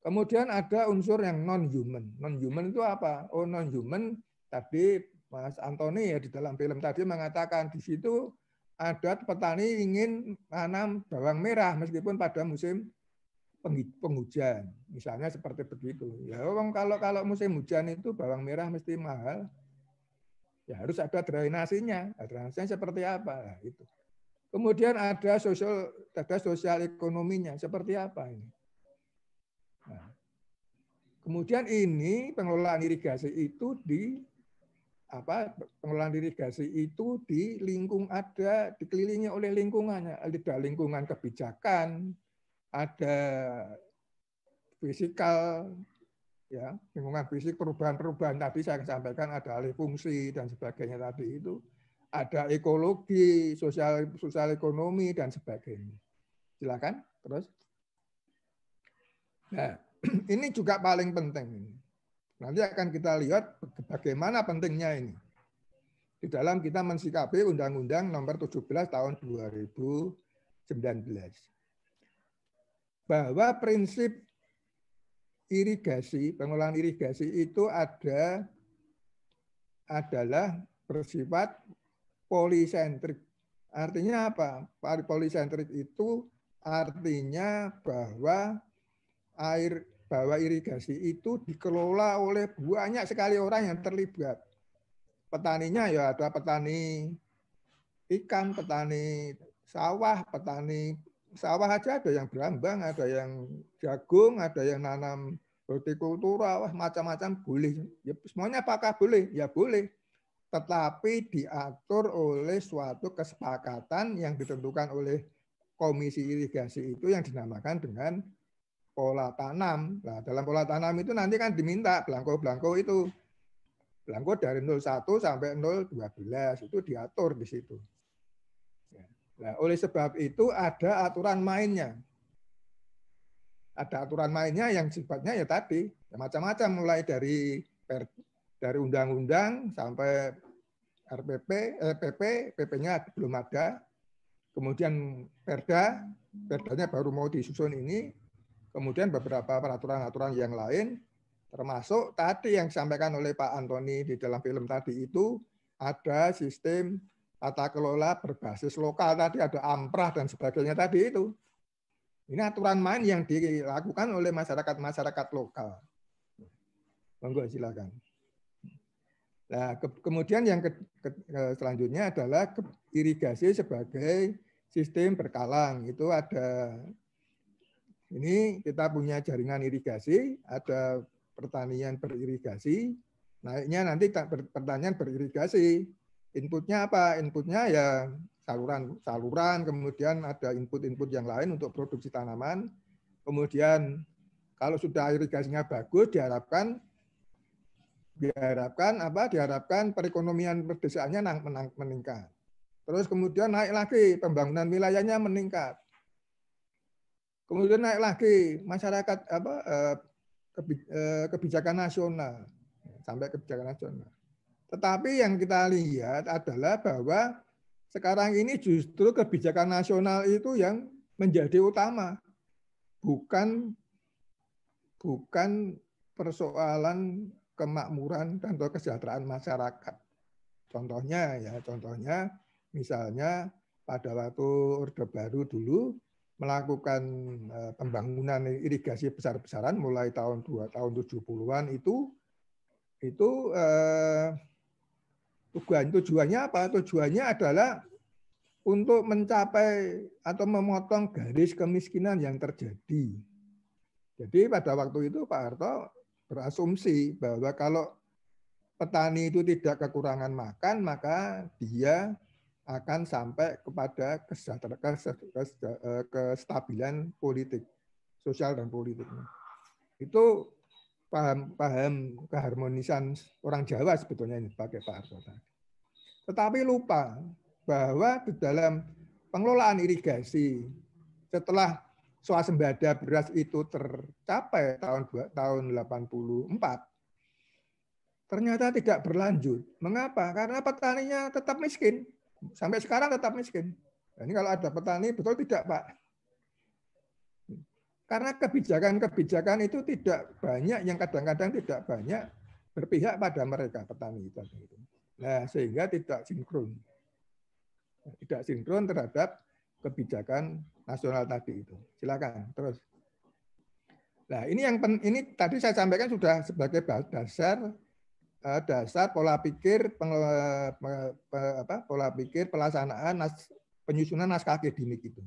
Speaker 3: Kemudian ada unsur yang non-human. Non-human itu apa? Oh, non-human tadi Mas Antoni ya di dalam film tadi mengatakan di situ ada petani ingin menanam bawang merah meskipun pada musim penghujan, misalnya seperti begitu. Ya, kalau musim hujan itu bawang merah mesti mahal, ya harus ada drainasinya. Drainasinya seperti apa? Nah, itu. Kemudian ada sosial ekonominya seperti apa ini. Nah, kemudian ini pengelolaan irigasi itu pengelolaan irigasi itu dikelilingi oleh lingkungannya, ada lingkungan kebijakan, ada fisikal, ya lingkungan fisik, perubahan-perubahan tadi saya sampaikan, ada alih fungsi dan sebagainya tadi itu, ada ekologi, sosial ekonomi dan sebagainya. Silakan terus. Nah, ini juga paling penting. Nanti akan kita lihat bagaimana pentingnya ini di dalam kita mensikapi Undang-Undang Nomor 17 Tahun 2019. Bahwa prinsip irigasi, pengelolaan irigasi itu adalah bersifat polisentrik. Artinya apa? Polisentrik itu artinya bahwa irigasi itu dikelola oleh banyak sekali orang yang terlibat. Petaninya ya ada petani ikan, petani sawah, petani sawah aja ada yang berambang, ada yang jagung, ada yang nanam hortikultura, macam-macam boleh. Ya, semuanya apakah boleh? Ya boleh. Tetapi diatur oleh suatu kesepakatan yang ditentukan oleh komisi irigasi itu yang dinamakan dengan pola tanam. Nah, dalam pola tanam itu nanti kan diminta belangko-belangko itu. Belangko dari 01 sampai 012 itu diatur di situ. Nah, oleh sebab itu ada aturan mainnya. Ada aturan mainnya yang sifatnya ya tadi ya macam-macam, mulai dari undang-undang sampai RPP, PP, PP-nya belum ada. Kemudian Perdanya baru mau disusun ini. Kemudian beberapa peraturan-aturan yang lain, termasuk tadi yang disampaikan oleh Pak Antoni di dalam film tadi itu, ada sistem tata kelola berbasis lokal tadi, ada amprah dan sebagainya tadi itu. Ini aturan main yang dilakukan oleh masyarakat lokal. Monggo silakan. Nah, kemudian yang selanjutnya adalah irigasi sebagai sistem berkalang. Itu ada, ini kita punya jaringan irigasi, ada pertanian beririgasi, naiknya nanti pertanian beririgasi. Inputnya apa? Inputnya ya saluran, kemudian ada input-input yang lain untuk produksi tanaman. Kemudian kalau sudah irigasinya bagus, diharapkan perekonomian perdesaannya meningkat. Terus kemudian naik lagi, pembangunan wilayahnya meningkat. Kemudian naik lagi masyarakat kebijakan nasional, sampai kebijakan nasional. Tetapi yang kita lihat adalah bahwa sekarang ini justru kebijakan nasional itu yang menjadi utama, bukan persoalan kemakmuran dan kesejahteraan masyarakat. Contohnya misalnya pada waktu Orde Baru dulu melakukan pembangunan irigasi besar-besaran mulai tahun 70-an itu tujuannya apa? Tujuannya adalah untuk mencapai atau memotong garis kemiskinan yang terjadi. Jadi pada waktu itu Pak Harto berasumsi bahwa kalau petani itu tidak kekurangan makan, maka dia akan sampai kepada kestabilan politik, sosial dan politiknya. Itu paham keharmonisan orang Jawa sebetulnya ini pakai Pak Harto. Tetapi lupa bahwa di dalam pengelolaan irigasi setelah swasembada beras itu tercapai tahun 84, ternyata tidak berlanjut. Mengapa? Karena petaninya tetap miskin. Sampai sekarang tetap miskin. Nah, ini kalau ada petani, betul tidak, Pak? Karena kebijakan-kebijakan itu tidak banyak, yang kadang-kadang tidak banyak berpihak pada mereka, petani itu. Nah, sehingga tidak sinkron. Tidak sinkron terhadap kebijakan nasional tadi itu. Silakan, terus. Nah, ini tadi saya sampaikan sudah sebagai dasar pola pikir pelaksanaan penyusunan naskah akademik itu.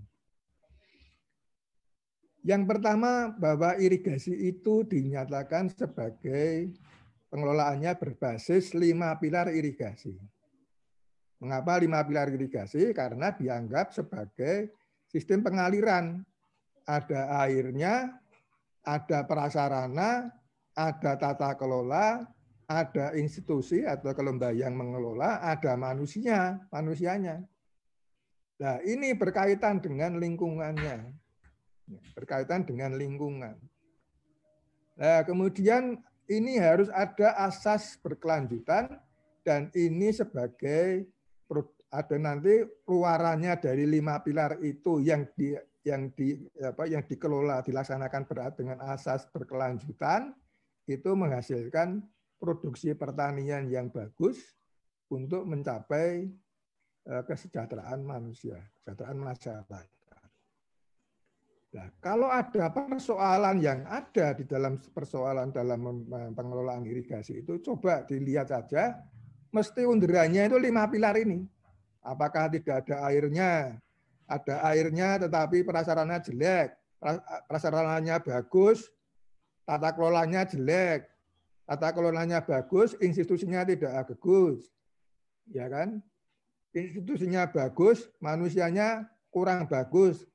Speaker 3: Yang pertama, bahwa irigasi itu dinyatakan sebagai pengelolaannya berbasis 5 pilar irigasi. Mengapa 5 pilar irigasi? Karena dianggap sebagai sistem pengaliran. Ada airnya, ada prasarana, ada tata kelola, ada institusi atau kelembagaan yang mengelola, ada manusianya. Nah, ini berkaitan dengan lingkungannya. Berkaitan dengan lingkungan. Nah, kemudian ini harus ada asas berkelanjutan dan ini sebagai ada nanti keluarannya dari 5 pilar itu yang dikelola dilaksanakan dengan asas berkelanjutan itu menghasilkan produksi pertanian yang bagus untuk mencapai kesejahteraan manusia, kesejahteraan masyarakat. Nah, kalau ada persoalan yang ada di dalam persoalan dalam pengelolaan irigasi itu, coba dilihat saja, mesti underannya itu 5 pilar ini. Apakah tidak ada airnya? Ada airnya tetapi prasarana jelek, prasarananya bagus, tata kelolanya jelek, tata kelolanya bagus, institusinya tidak bagus. Ya kan? Institusinya bagus, manusianya kurang bagus.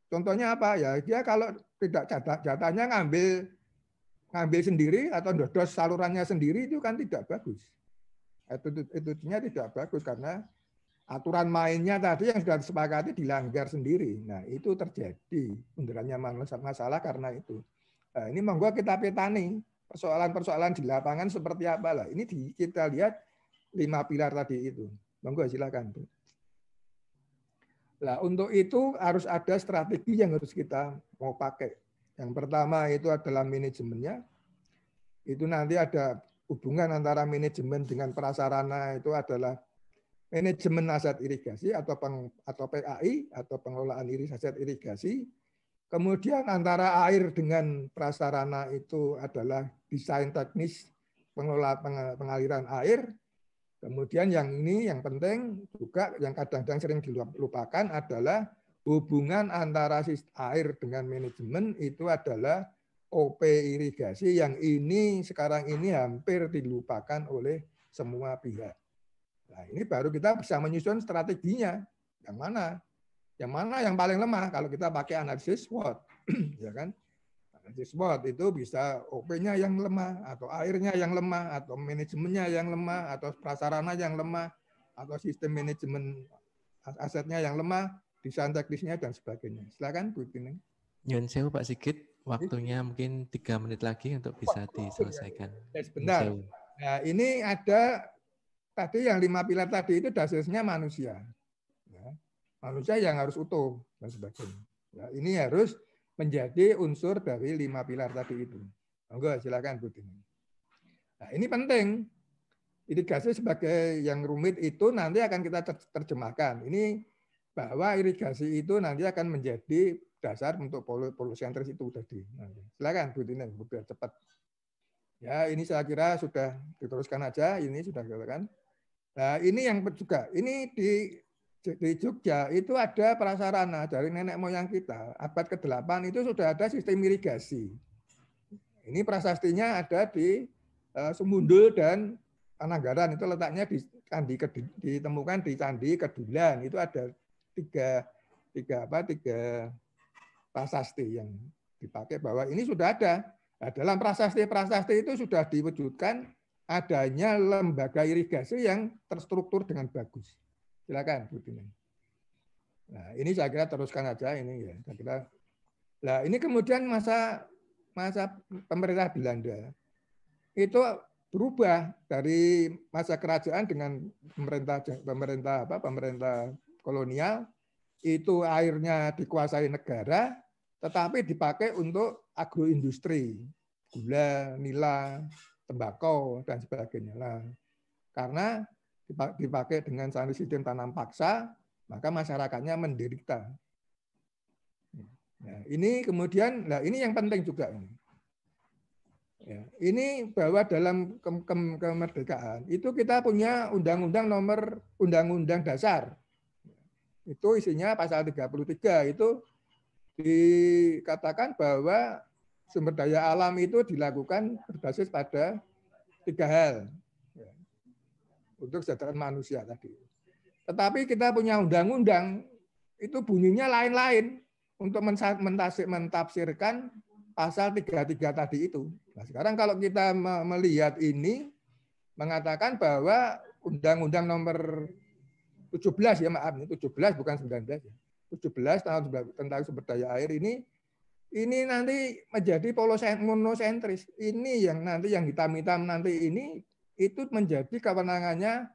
Speaker 3: Contohnya apa ya? Dia kalau tidak jatahnya ngambil sendiri atau dodos salurannya sendiri itu kan tidak bagus. Itu tidak bagus karena aturan mainnya tadi yang sudah disepakati dilanggar sendiri. Nah, itu terjadi underannya masalah karena itu. Nah, ini monggo kita petani persoalan-persoalan di lapangan seperti apa lah. Ini kita lihat 5 pilar tadi itu. Monggo silakan, Bu. Nah, untuk itu harus ada strategi yang harus kita mau pakai. Yang pertama itu adalah manajemennya. Itu nanti ada hubungan antara manajemen dengan prasarana itu adalah manajemen aset irigasi atau PAI atau pengelolaan aset irigasi. Kemudian antara air dengan prasarana itu adalah desain teknis pengaliran air. Kemudian yang ini yang penting juga yang kadang-kadang sering dilupakan adalah hubungan antara air dengan manajemen itu adalah OP irigasi yang ini sekarang ini hampir dilupakan oleh semua pihak. Nah, ini baru kita bisa menyusun strateginya. Yang mana? Yang mana yang paling lemah kalau kita pakai analisis SWOT, ya kan? SWOT itu bisa OP-nya yang lemah, atau airnya yang lemah, atau manajemennya yang lemah, atau prasarana yang lemah, atau sistem manajemen asetnya yang lemah, desain teknisnya, dan sebagainya. Silakan, Bu Tining.
Speaker 1: Nyun sewu Pak Sigit, waktunya mungkin 3 menit lagi untuk bisa diselesaikan.
Speaker 3: Sebentar. Nah, ini ada tadi yang 5 pilar tadi itu dasarnya manusia. Ya, manusia yang harus utuh, dan sebagainya. Ya, ini harus menjadi unsur dari 5 pilar tadi itu. Monggo silakan Bu Tining. Nah, ini penting. Irigasi sebagai yang rumit itu nanti akan kita terjemahkan. Ini bahwa irigasi itu nanti akan menjadi dasar untuk polusentris itu tadi. Nah, silakan Bu Tining, biar cepat. Ya, ini saya kira sudah diteruskan aja. Ini sudah dikatakan. Nah, ini yang juga. Ini di Jogja itu ada prasarana dari nenek moyang kita. Abad ke-8 itu sudah ada sistem irigasi. Ini prasastinya ada di Sumundul dan Pananggaran. Itu letaknya ditemukan di Candi Kedulan. Itu ada tiga prasasti yang dipakai bahwa ini sudah ada. Nah, dalam prasasti-prasasti itu sudah diwujudkan adanya lembaga irigasi yang terstruktur dengan bagus. Silakan Bu Tining. Nah, ini saya kira teruskan aja ini ya. Saya kira. Nah, ini kemudian masa pemerintah Belanda itu berubah dari masa kerajaan dengan pemerintah kolonial itu airnya dikuasai negara tetapi dipakai untuk agroindustri, gula, nila, tembakau dan sebagainya. Nah, karena dipakai dengan sistem tanam paksa, maka masyarakatnya menderita. Nah, ini kemudian, nah ini yang penting juga ini. Ya, ini bahwa dalam kemerdekaan itu kita punya undang-undang dasar. Itu isinya pasal 33 itu dikatakan bahwa sumber daya alam itu dilakukan berbasis pada 3 hal ya, untuk kesejahteraan manusia tadi. Tetapi kita punya undang-undang itu bunyinya lain-lain untuk mentafsirkan pasal 33 tadi itu. Nah, sekarang kalau kita melihat ini mengatakan bahwa Undang-Undang nomor 17 ya maaf, 17 bukan 19 ya. 17 tahun tentang sumber daya air ini nanti menjadi monosentris. Ini yang nanti yang hitam-hitam nanti ini itu menjadi kewenangannya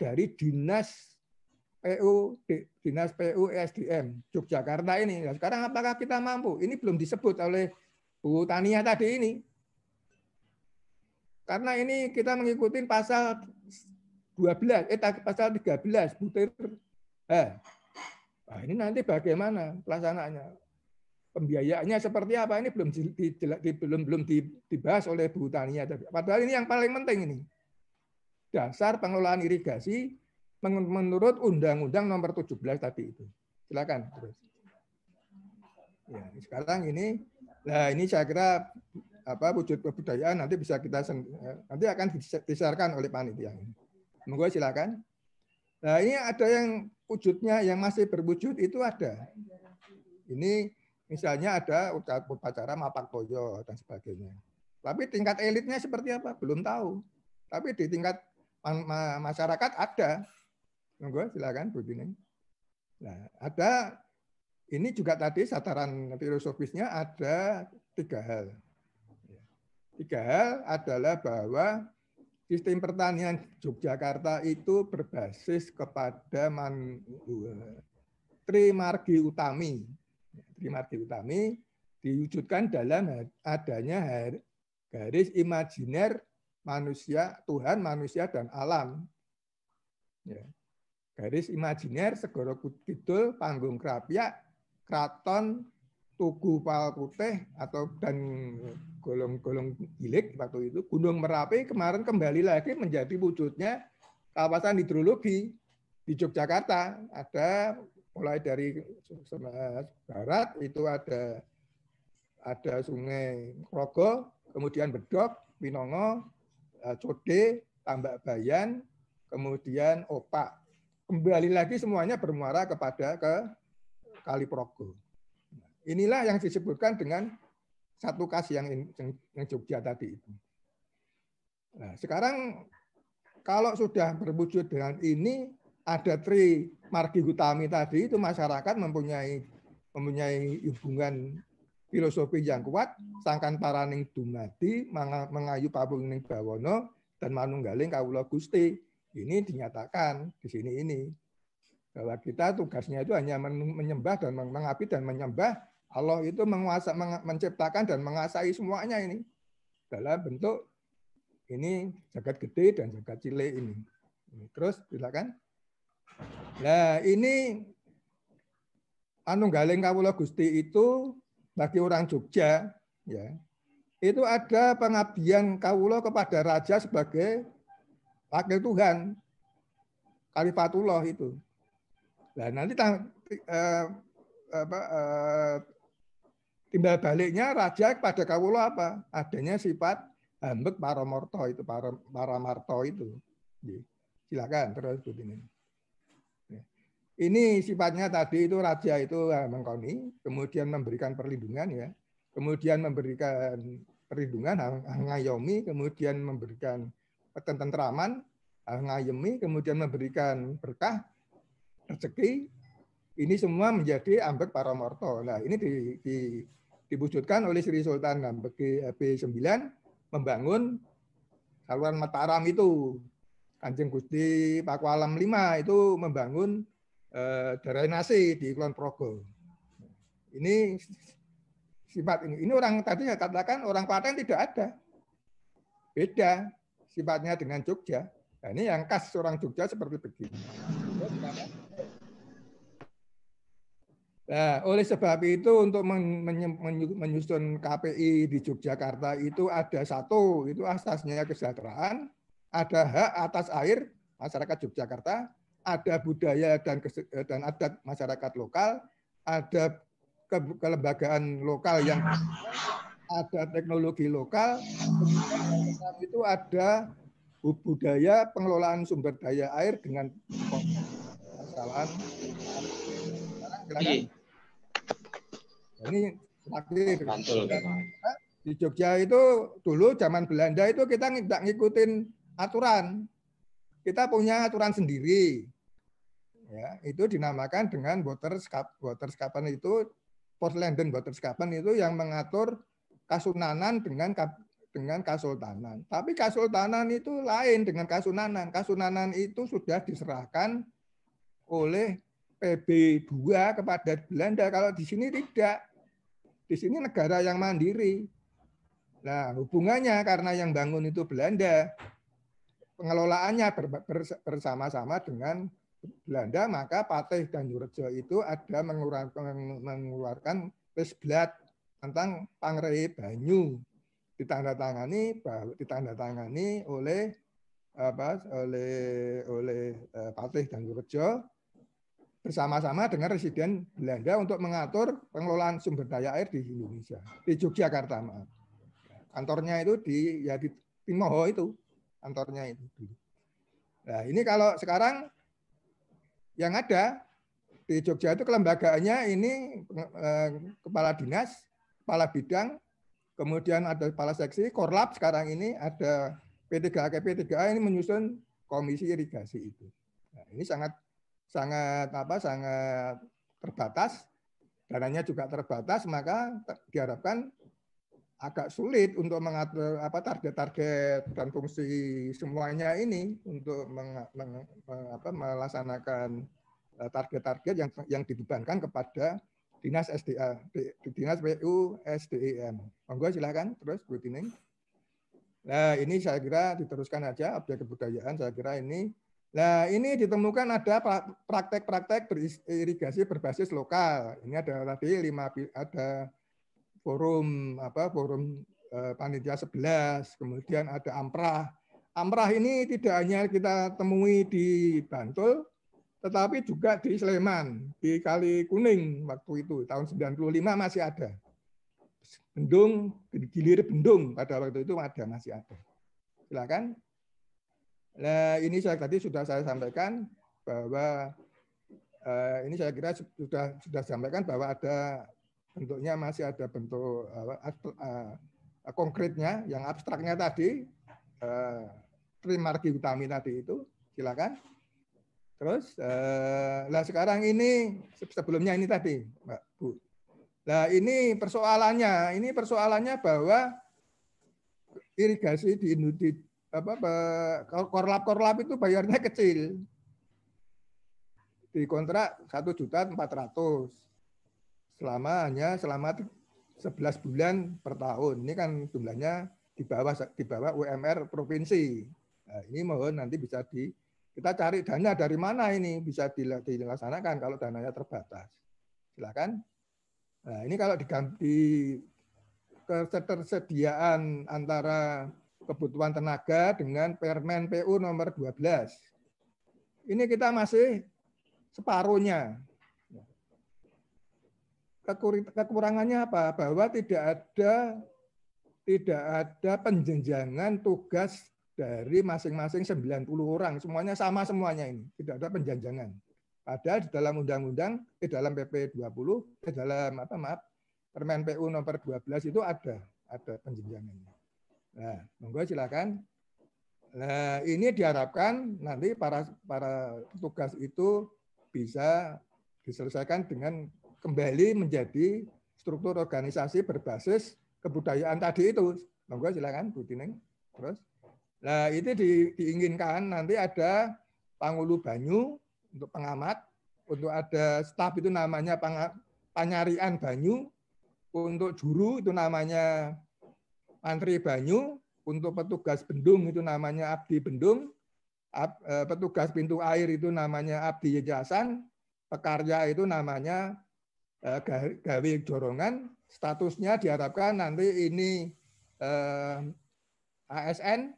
Speaker 3: dari Dinas PU SDM Yogyakarta ini. Nah, sekarang apakah kita mampu? Ini belum disebut oleh Bu Tania tadi ini. Karena ini kita mengikuti pasal 12, pasal 13 butir. Nah, ini nanti bagaimana pelaksanaannya? Pembiayaannya seperti apa? Ini belum dibahas oleh Bu Tania tadi. Padahal ini yang paling penting ini. Dasar pengelolaan irigasi menurut Undang-Undang nomor 17 tadi itu. Silakan. Ya, sekarang ini, nah ini saya kira wujud kebudayaan nanti bisa nanti akan disiarkan oleh panitia ini. Monggo silakan. Nah ini ada yang wujudnya yang masih berwujud itu ada. Ini misalnya ada upacara Mapak Toyo dan sebagainya. Tapi tingkat elitnya seperti apa? Belum tahu. Tapi di tingkat masyarakat ada. Monggo silakan Bu Dini. Nah, ada ini juga tadi sataran filosofisnya ada 3 hal. 3 hal adalah bahwa sistem pertanian Yogyakarta itu berbasis kepada trimargi utami. Trimargi utami diwujudkan dalam adanya garis imajiner manusia, Tuhan, manusia, dan alam. Ya. Garis imajiner Segoro Kidul, Panggung Krapyak, Kraton, Tugu Pal Putih dan golong-golong gilik waktu itu, Gunung Merapi kemarin kembali lagi menjadi wujudnya kawasan hidrologi di Yogyakarta. Ada mulai dari barat itu ada Sungai Krogo, kemudian Bedok, Pinongo, Code, Tambak Bayan, kemudian Opak. Kembali lagi semuanya bermuara kepada Kali Progo. Inilah yang disebutkan dengan satu kas yang Jogja tadi itu. Nah, sekarang kalau sudah berwujud dengan ini, ada trimargi utami tadi itu masyarakat mempunyai hubungan filosofi yang kuat, sangkan paraning dumadi, mengayu pabuning bawono, dan manunggaling kawula Gusti. Ini dinyatakan di sini ini. Bahwa kita tugasnya itu hanya menyembah dan mengabdi dan menyembah. Allah itu menciptakan dan menguasai semuanya ini. Dalam bentuk ini jagat gede dan jagat cilik ini. Terus silakan. Nah ini Manunggaling kawula Gusti itu bagi orang Jogja ya itu ada pengabdian kawula kepada raja sebagai wakil Tuhan, Khalifatullah itu. Nah nanti timbal baliknya raja kepada kawula apa? Adanya sifat hambek paramorto itu, paramarto itu. Silakan terus Bu ini. Ini sifatnya tadi itu raja itu mengkoni, kemudian memberikan perlindungan ya, kemudian memberikan perlindungan ngayomi, kemudian memberikan ketentraman, ngayemi, kemudian memberikan berkah, rezeki. Ini semua menjadi ambek paramorto. Nah ini diwujudkan oleh Sri Sultan Hambeki B9 membangun saluran Mataram itu. Kanjeng Gusti Pakualam 5 itu membangun drainase di Kulon Progo. Ini sifat ini. Ini orang tadi saya katakan orang Klaten tidak ada. Beda sifatnya dengan Jogja. Nah, ini yang khas orang Jogja seperti begini. Nah, oleh sebab itu untuk menyusun KPI di Yogyakarta itu ada satu, itu asasnya kesejahteraan, ada hak atas air masyarakat Yogyakarta, ada budaya dan adat masyarakat lokal, ada kelembagaan lokal yang ada teknologi lokal, kemudian itu ada budaya pengelolaan sumber daya air dengan permasalahan. Silakan. Ini terakhir. Di Jogja itu dulu zaman Belanda itu kita nggak ngikutin aturan. Kita punya aturan sendiri. Ya, itu dinamakan dengan Waterskapen itu Poslenden Waterskapen itu yang mengatur kasunanan dengan kasultanan. Tapi kasultanan itu lain dengan kasunanan. Kasunanan itu sudah diserahkan oleh PB 2 kepada Belanda. Kalau di sini tidak. Di sini negara yang mandiri. Nah, hubungannya karena yang bangun itu Belanda, pengelolaannya bersama-sama dengan Belanda, maka Patih dan Jurejo itu ada mengeluarkan Pesblat tentang Pangrei Banyu, ditandatangani oleh Patih dan Jurejo bersama-sama dengan residen Belanda untuk mengatur pengelolaan sumber daya air di Indonesia, di Yogyakarta, maaf. Kantornya itu di Timoho itu, kantornya itu. Nah, ini kalau sekarang yang ada di Jogja itu kelembagaannya ini kepala dinas, kepala bidang, kemudian ada kepala seksi, Korlap sekarang ini ada P3K, P3A ini menyusun komisi irigasi itu. Nah, ini sangat terbatas, dananya juga terbatas, maka diharapkan agak sulit untuk mengatur target-target dan fungsi semuanya ini untuk melaksanakan target-target yang dibebankan kepada Dinas SDA, Dinas PU SDEM. Monggo silakan terus Bu Tining. Nah, ini saya kira diteruskan aja objek kebudayaan, saya kira ini. Nah, ini ditemukan ada praktek-praktek irigasi berbasis lokal. Ini ada tadi ada forum panitia 11, kemudian ada Amprah. Amprah ini tidak hanya kita temui di Bantul, tetapi juga di Sleman, di Kali Kuning waktu itu tahun 95 masih ada. Bendung, Gilir Bendung pada waktu itu masih ada. Silakan. Nah, ini tadi sudah saya sampaikan bahwa ini saya kira sudah sampaikan bahwa ada bentuknya masih ada bentuk konkretnya, yang abstraknya tadi, Trimargi Utami tadi itu, silakan. Terus, sekarang ini sebelumnya ini tadi, Mbak Bu. Nah, ini persoalannya bahwa irigasi di korlap itu bayarnya kecil, di kontrak 1.400.000. selama 11 bulan per tahun. Ini kan jumlahnya di bawah UMR provinsi. Nah, ini mohon nanti bisa kita cari dana dari mana ini bisa dilaksanakan kalau dananya terbatas. Silakan. Nah, ini kalau diganti ketersediaan antara kebutuhan tenaga dengan Permen PU nomor 12. Ini kita masih separuhnya. Kekurangannya apa? Bahwa tidak ada penjenjangan tugas dari masing-masing 90 orang. Semuanya sama semuanya ini. Tidak ada penjenjangan. Padahal di dalam undang-undang, dalam PP 20, dalam Permen PU nomor 12 itu ada penjenjangannya. Nah, monggo silakan. Nah, ini diharapkan nanti para petugas itu bisa diselesaikan dengan kembali menjadi struktur organisasi berbasis kebudayaan tadi itu. Monggo silakan Bu Tining. Terus, nah itu diinginkan nanti ada Pangulu Banyu untuk pengamat, untuk ada staf itu namanya Panyarian Banyu, untuk juru itu namanya Mantri Banyu, untuk petugas bendung itu namanya Abdi Bendung, petugas pintu air itu namanya Abdi Yayasan, pekarya itu namanya gawe dorongan. Statusnya diharapkan nanti ini ASN,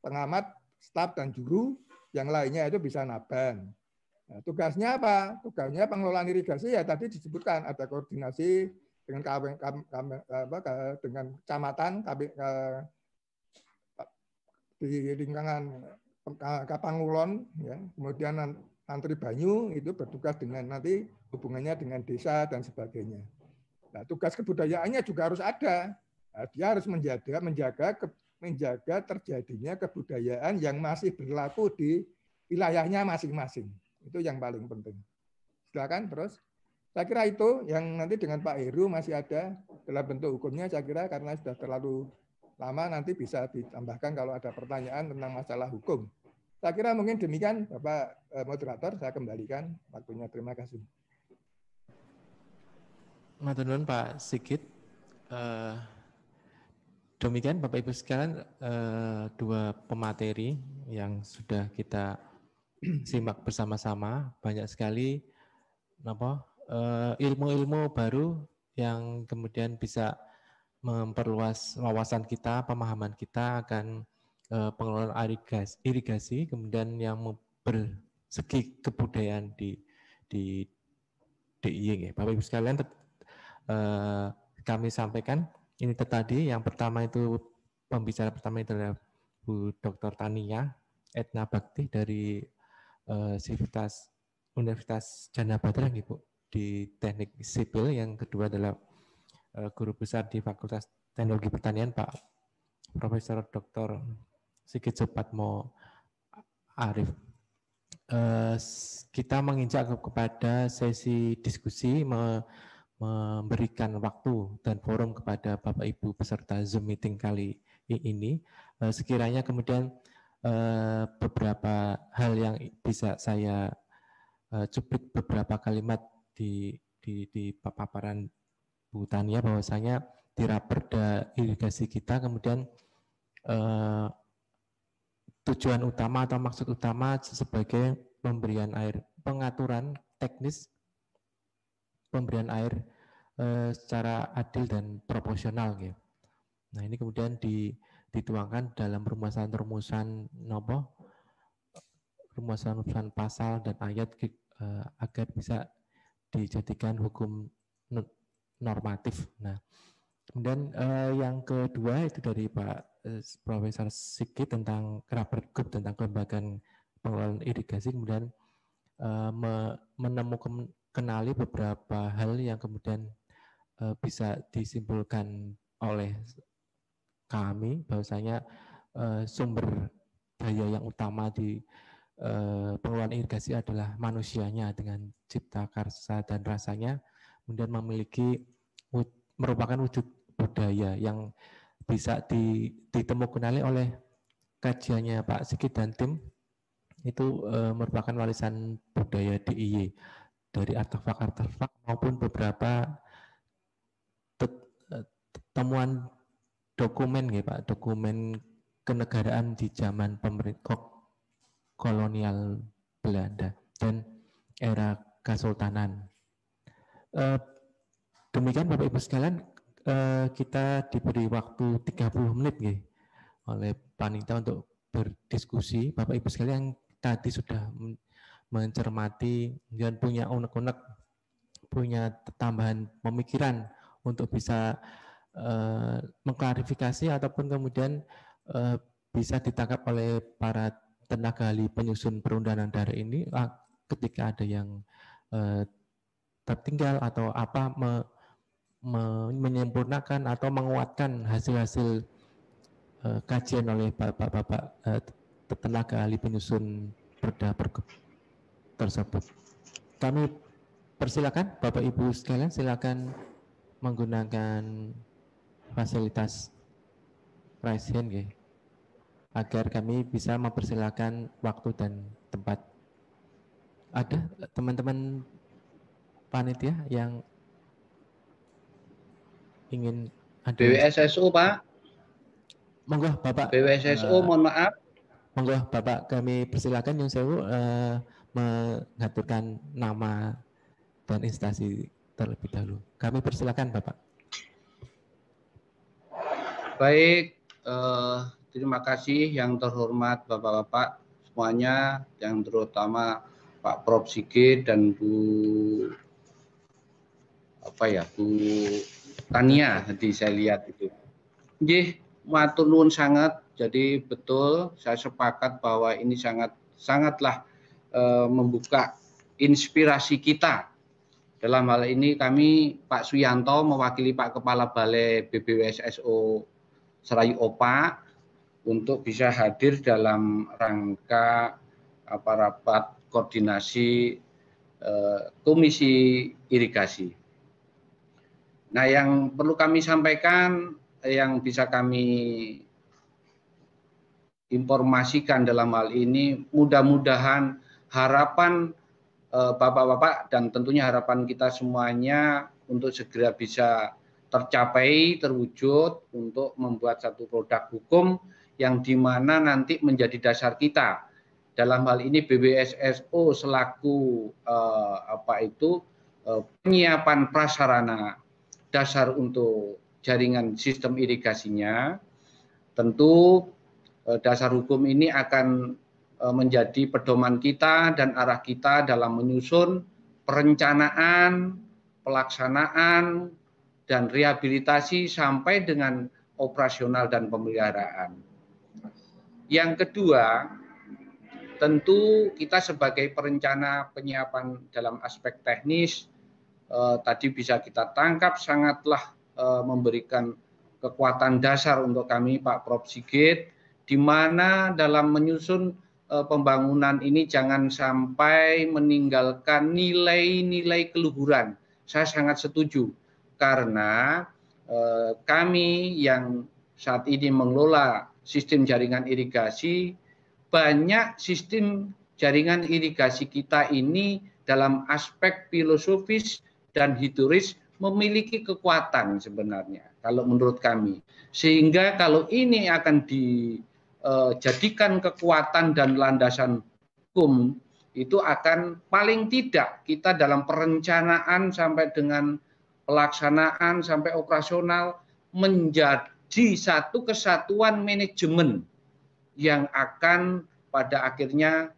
Speaker 3: pengamat, staf dan juru, yang lainnya itu bisa naban. Nah, tugasnya apa? Tugasnya pengelolaan irigasi ya tadi disebutkan ada koordinasi dengan dengan kecamatan di lingkungan Kapangulon, ya, kemudian Antri Banyu itu bertugas dengan nanti hubungannya dengan desa dan sebagainya. Nah, tugas kebudayaannya juga harus ada. Nah, dia harus menjaga terjadinya kebudayaan yang masih berlaku di wilayahnya masing-masing. Itu yang paling penting. Silakan terus. Saya kira itu yang nanti dengan Pak Heru masih ada dalam bentuk hukumnya, saya kira karena sudah terlalu lama nanti bisa ditambahkan kalau ada pertanyaan tentang masalah hukum. Saya kira mungkin demikian Bapak moderator, saya kembalikan waktunya. Terima kasih.
Speaker 1: Matur nuwun Pak Sigit. Demikian Bapak Ibu sekalian, dua pemateri yang sudah kita simak bersama-sama, banyak sekali ilmu-ilmu baru yang kemudian bisa memperluas wawasan kita, pemahaman kita akan pengelolaan irigasi, kemudian yang bersegi kebudayaan di DIY. Bapak Ibu sekalian, kami sampaikan ini tadi. Yang pertama itu pembicara pertama itu adalah Bu Dr. Tania Etna Bakti dari Universitas Jana Badra, Bu, di Teknik Sipil. Yang kedua adalah Guru Besar di Fakultas Teknologi Pertanian, Pak Profesor Dr. Sigit Supatmo Arif. Kita menginjak kepada sesi diskusi, memberikan waktu dan forum kepada Bapak Ibu peserta Zoom meeting kali ini. Sekiranya kemudian beberapa hal yang bisa saya cuplik beberapa kalimat di paparan Bu Tania, bahwasanya di Raperda irigasi kita kemudian tujuan utama atau maksud utama sebagai pemberian air, pengaturan teknis pemberian air secara adil dan proporsional, gitu. Nah, ini kemudian dituangkan dalam rumusan-rumusan rumusan pasal dan ayat agar bisa dijadikan hukum normatif. Nah, kemudian yang kedua itu dari Pak Profesor Sigit tentang Rapergub, tentang kelembagaan pengelolaan irigasi, kemudian menemukan kenali beberapa hal yang kemudian bisa disimpulkan oleh kami, bahwasanya sumber daya yang utama di pengelolaan irigasi adalah manusianya dengan cipta karsa dan rasanya, kemudian merupakan wujud budaya yang bisa ditemukan oleh kajiannya Pak Sigit dan tim. Itu merupakan warisan budaya DIY dari artefak-artefak maupun beberapa temuan dokumen, ya Pak, dokumen kenegaraan di zaman pemerintah kolonial Belanda dan era Kesultanan. Demikian Bapak Ibu sekalian, kita diberi waktu 30 menit ya, oleh panitia untuk berdiskusi. Bapak Ibu sekalian tadi sudah mencermati dan punya unek-unek, punya tambahan pemikiran untuk bisa mengklarifikasi ataupun kemudian bisa ditangkap oleh para tenaga ahli penyusun perundangan daerah ini ketika ada yang tertinggal atau apa menyempurnakan atau menguatkan hasil-hasil kajian oleh bapak-bapak tenaga ahli penyusun perda tersebut. Kami persilakan Bapak Ibu sekalian, silakan menggunakan fasilitas raise hand ya, agar kami bisa mempersilakan waktu dan tempat. Ada teman-teman panitia yang ingin ada?
Speaker 4: BWSSU Pak.
Speaker 1: Monggo Bapak.
Speaker 4: BWSSU mohon maaf.
Speaker 1: Monggo Bapak, kami persilakan Yung Sewu mengaturkan nama dan instansi terlebih dahulu. Kami persilakan Bapak.
Speaker 4: Baik, terima kasih yang terhormat Bapak-bapak semuanya, yang terutama Pak Prof Sigit dan Bu Bu Tania tadi saya lihat itu. Nggih, matur nuwun sangat. Jadi betul saya sepakat bahwa ini sangatlah membuka inspirasi kita. Dalam hal ini kami Pak Suyanto mewakili Pak Kepala Balai BBWSSO Serayu Opak untuk bisa hadir dalam rangka rapat koordinasi Komisi Irigasi. Nah, yang perlu kami sampaikan, yang bisa kami informasikan dalam hal ini, mudah-mudahan harapan Bapak-bapak dan tentunya harapan kita semuanya untuk segera bisa tercapai, terwujud untuk membuat satu produk hukum yang dimana nanti menjadi dasar kita. Dalam hal ini BBWSSO selaku penyiapan prasarana dasar untuk jaringan sistem irigasinya, tentu dasar hukum ini akan menjadi pedoman kita dan arah kita dalam menyusun perencanaan, pelaksanaan, dan rehabilitasi sampai dengan operasional dan pemeliharaan. Yang kedua, tentu kita sebagai perencana penyiapan dalam aspek teknis, tadi bisa kita tangkap sangatlah memberikan kekuatan dasar untuk kami Pak Prof. Sigit, di mana dalam menyusun pembangunan ini jangan sampai meninggalkan nilai-nilai keluhuran. Saya sangat setuju karena kami yang saat ini mengelola sistem jaringan irigasi, banyak sistem jaringan irigasi kita ini dalam aspek filosofis dan historis memiliki kekuatan sebenarnya kalau menurut kami. Sehingga kalau ini akan dijadikan kekuatan dan landasan hukum, itu akan paling tidak kita dalam perencanaan sampai dengan pelaksanaan sampai operasional menjadi satu kesatuan manajemen yang akan pada akhirnya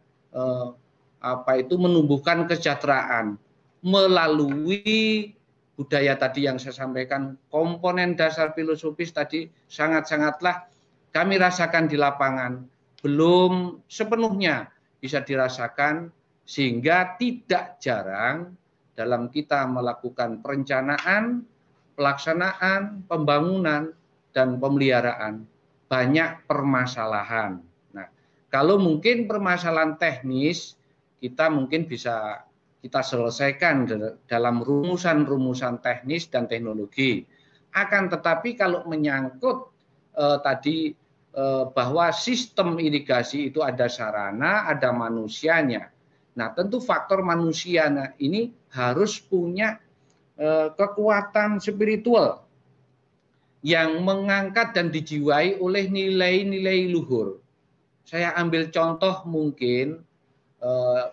Speaker 4: menumbuhkan kesejahteraan melalui budaya tadi yang saya sampaikan, komponen dasar filosofis tadi sangat-sangatlah kami rasakan di lapangan, belum sepenuhnya bisa dirasakan, sehingga tidak jarang dalam kita melakukan perencanaan, pelaksanaan, pembangunan, dan pemeliharaan banyak permasalahan. Nah, kalau mungkin permasalahan teknis kita mungkin bisa kita selesaikan dalam rumusan-rumusan teknis dan teknologi. Akan tetapi kalau menyangkut bahwa sistem irigasi itu ada sarana, ada manusianya. Nah, tentu faktor manusia ini harus punya kekuatan spiritual yang mengangkat dan dijiwai oleh nilai-nilai luhur. Saya ambil contoh mungkin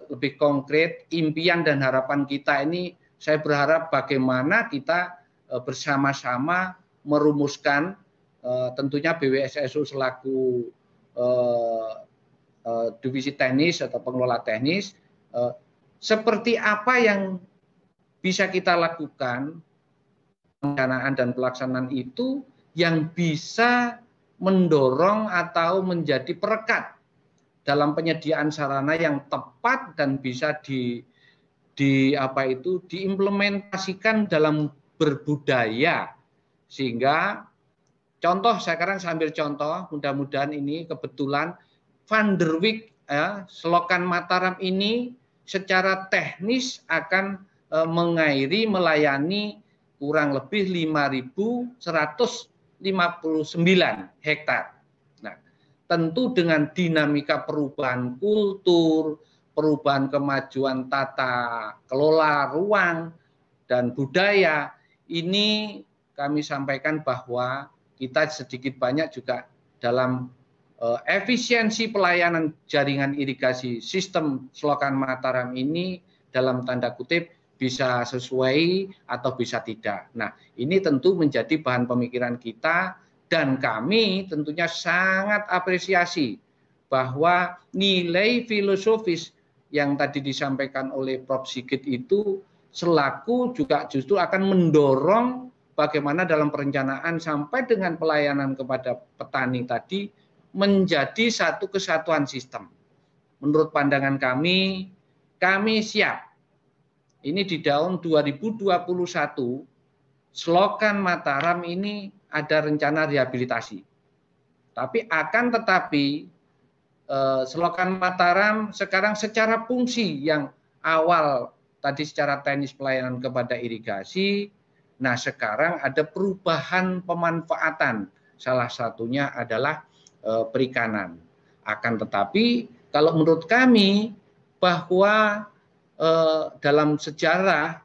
Speaker 4: lebih konkret, impian dan harapan kita ini, saya berharap bagaimana kita bersama-sama merumuskan tentunya BWSSO selaku divisi teknis atau pengelola teknis, seperti apa yang bisa kita lakukan perencanaan dan pelaksanaan itu yang bisa mendorong atau menjadi perekat dalam penyediaan sarana yang tepat dan bisa diimplementasikan dalam berbudaya. Sehingga contoh, sekarang saya ambil contoh, mudah-mudahan ini kebetulan Van der Wijk Selokan Mataram ini secara teknis akan mengairi, melayani kurang lebih 5.159 hektar. Nah, tentu dengan dinamika perubahan kultur, perubahan kemajuan tata kelola ruang dan budaya, ini kami sampaikan bahwa kita sedikit banyak juga dalam efisiensi pelayanan jaringan irigasi sistem Selokan Mataram ini dalam tanda kutip bisa sesuai atau bisa tidak. Nah, ini tentu menjadi bahan pemikiran kita dan kami tentunya sangat apresiasi bahwa nilai filosofis yang tadi disampaikan oleh Prof. Sigit itu selaku juga justru akan mendorong bagaimana dalam perencanaan sampai dengan pelayanan kepada petani tadi menjadi satu kesatuan sistem. Menurut pandangan kami siap. Ini di tahun 2021, Selokan Mataram ini ada rencana rehabilitasi. Tetapi Selokan Mataram sekarang secara fungsi yang awal tadi secara teknis pelayanan kepada irigasi, nah sekarang ada perubahan pemanfaatan. Salah satunya adalah perikanan. Akan tetapi kalau menurut kami bahwa dalam sejarah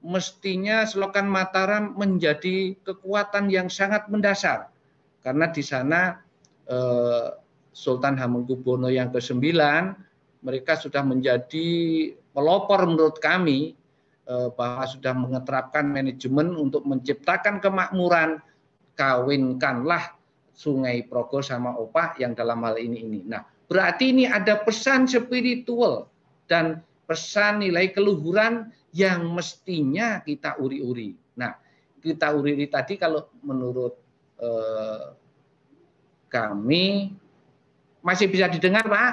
Speaker 4: mestinya Selokan Mataram menjadi kekuatan yang sangat mendasar. Karena di sana Sultan Hamengkubuwono yang ke-9 mereka sudah menjadi pelopor menurut kami bahwa sudah mengeterapkan manajemen untuk menciptakan kemakmuran, kawinkanlah Sungai Progo sama Opah yang dalam hal ini. Nah, berarti ini ada pesan spiritual dan pesan nilai keluhuran yang mestinya kita uri-uri. Nah, kita uri-uri tadi kalau menurut kami masih bisa didengar, Pak?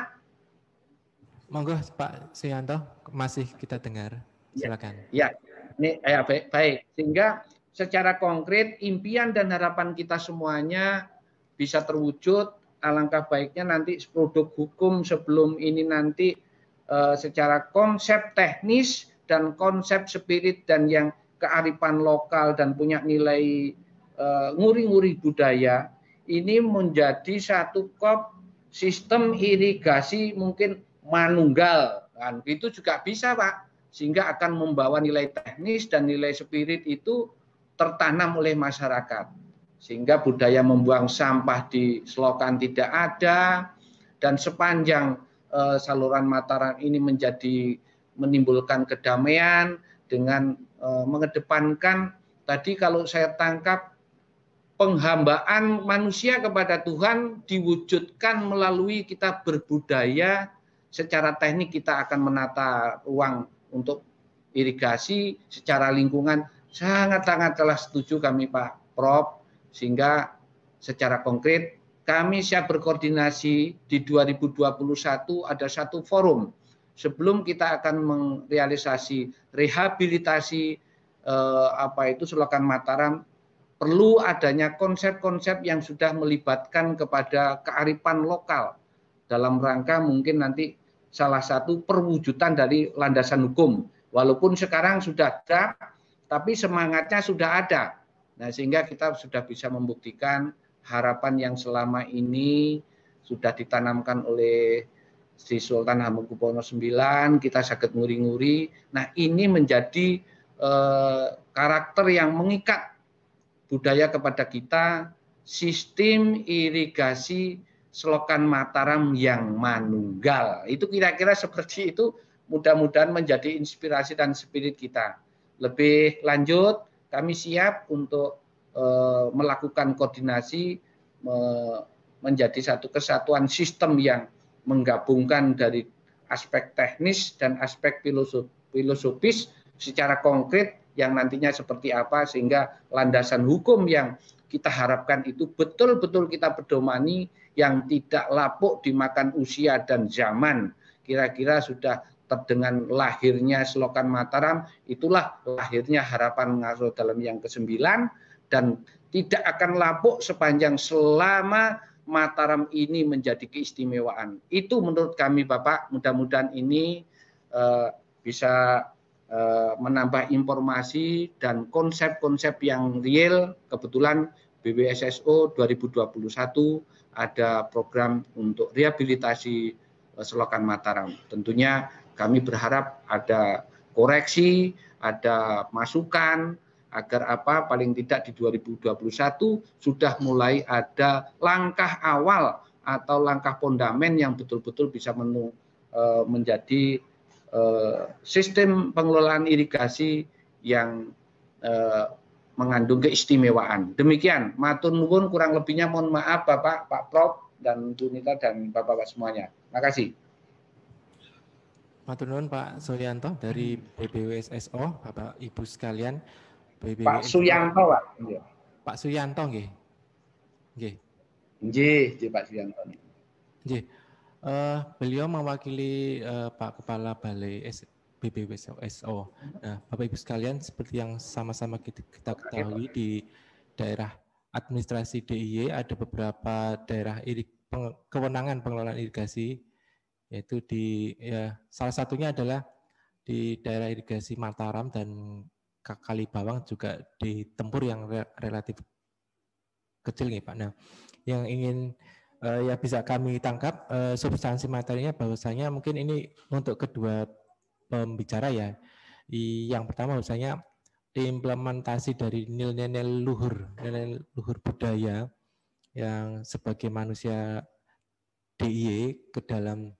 Speaker 1: Monggo Pak Suyanto, masih kita dengar. Silakan.
Speaker 4: Ya, ini baik. Sehingga secara konkret impian dan harapan kita semuanya bisa terwujud. Alangkah baiknya nanti produk hukum sebelum ini nanti secara konsep teknis dan konsep spirit dan yang kearifan lokal dan punya nilai nguri-nguri budaya ini menjadi satu sistem irigasi mungkin manunggal, kan itu juga bisa Pak, sehingga akan membawa nilai teknis dan nilai spirit itu tertanam oleh masyarakat, sehingga budaya membuang sampah di selokan tidak ada, dan sepanjang saluran Mataram ini menimbulkan kedamaian dengan mengedepankan tadi kalau saya tangkap penghambaan manusia kepada Tuhan diwujudkan melalui kita berbudaya. Secara teknik kita akan menata ruang untuk irigasi, secara lingkungan sangat-sangat telah setuju kami Pak Prof, sehingga secara konkret kami siap berkoordinasi di 2021 ada satu forum sebelum kita akan merealisasi rehabilitasi Selokan Mataram, perlu adanya konsep-konsep yang sudah melibatkan kepada kearifan lokal dalam rangka mungkin nanti salah satu perwujudan dari landasan hukum. Walaupun sekarang sudah ada, tapi semangatnya sudah ada. Nah, sehingga kita sudah bisa membuktikan harapan yang selama ini sudah ditanamkan oleh si Sultan Hamengkubuwono IX, kita sakit nguri-nguri. Nah, ini menjadi karakter yang mengikat budaya kepada kita, sistem irigasi Selokan Mataram yang manunggal. Itu kira-kira seperti itu, mudah-mudahan menjadi inspirasi dan spirit kita. Lebih lanjut, kami siap untuk melakukan koordinasi menjadi satu kesatuan sistem yang menggabungkan dari aspek teknis dan aspek filosofis secara konkret yang nantinya seperti apa, sehingga landasan hukum yang kita harapkan itu betul-betul kita pedomani, yang tidak lapuk dimakan usia dan zaman. Kira-kira sudah dengan lahirnya Selokan Mataram, itulah lahirnya harapan Ngaso dalam yang ke-9, dan tidak akan lapuk sepanjang selama Mataram ini menjadi keistimewaan. Itu menurut kami Bapak, mudah-mudahan ini bisa menambah informasi dan konsep-konsep yang real. Kebetulan BWSSO 2021 ada program untuk rehabilitasi Selokan Mataram. Tentunya kami berharap ada koreksi, ada masukan, agar paling tidak di 2021 sudah mulai ada langkah awal atau langkah fondamen yang betul-betul bisa menjadi sistem pengelolaan irigasi yang mengandung keistimewaan. Demikian, matur nuwun, kurang lebihnya mohon maaf Bapak, Pak Prof, dan Bu Nita, dan Bapak-Bapak semuanya. Terima kasih.
Speaker 1: Matur nuwun Pak Suryanto dari BBWSSO, Bapak Ibu sekalian.
Speaker 4: Pak
Speaker 1: BBWSSO,
Speaker 4: Suyanto, Pak. Iya.
Speaker 1: Pak Suyanto nggih. Nggih.
Speaker 4: Nggih, Pak Suyanto.
Speaker 1: Nggih. Beliau mewakili Pak Kepala Balai BBWSSO. Nah, Bapak Ibu sekalian, seperti yang sama-sama kita ketahui di daerah administrasi DIY ada beberapa daerah kewenangan pengelolaan irigasi, yaitu di salah satunya adalah di daerah irigasi Mataram dan Kalibawang, juga di Tempur yang relatif kecil nih Pak. Nah, yang ingin ya bisa kami tangkap substansi materinya bahwasanya mungkin ini untuk kedua pembicara ya. Yang pertama bahwasanya implementasi dari nilai-nilai luhur budaya yang sebagai manusia DIY ke dalam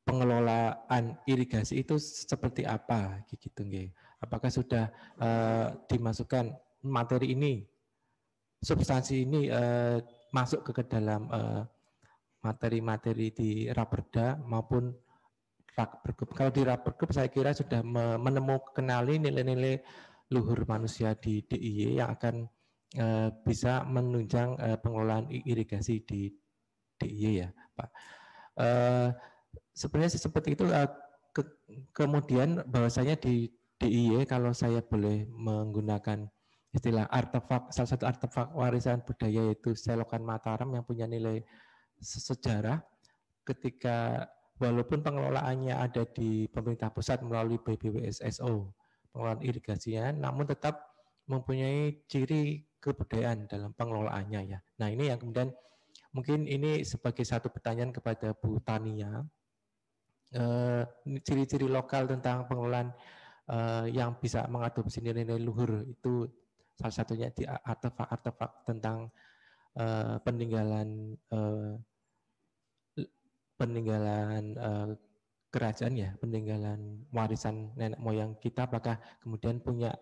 Speaker 1: pengelolaan irigasi itu seperti apa gitu nggih. Apakah sudah dimasukkan materi ini, substansi ini masuk ke dalam materi-materi di Raperda maupun Rapergub. Kalau di Rapergub saya kira sudah menemukan nilai-nilai luhur manusia di DIY yang akan bisa menunjang pengelolaan irigasi di DIY ya Pak. Sebenarnya seperti itu. Kemudian bahwasanya di DIY kalau saya boleh menggunakan istilah artefak, salah satu artefak warisan budaya yaitu selokan Mataram yang punya nilai sejarah, ketika walaupun pengelolaannya ada di pemerintah pusat melalui BBWSSO, pengelolaan irigasinya, namun tetap mempunyai ciri kebudayaan dalam pengelolaannya ya. Nah ini yang kemudian mungkin ini sebagai satu pertanyaan kepada Bu Tania, ciri-ciri lokal tentang pengelolaan yang bisa mengadopsi nilai-nilai luhur itu salah satunya di artefak-artefak tentang peninggalan kerajaan ya, peninggalan warisan nenek moyang kita, apakah kemudian punya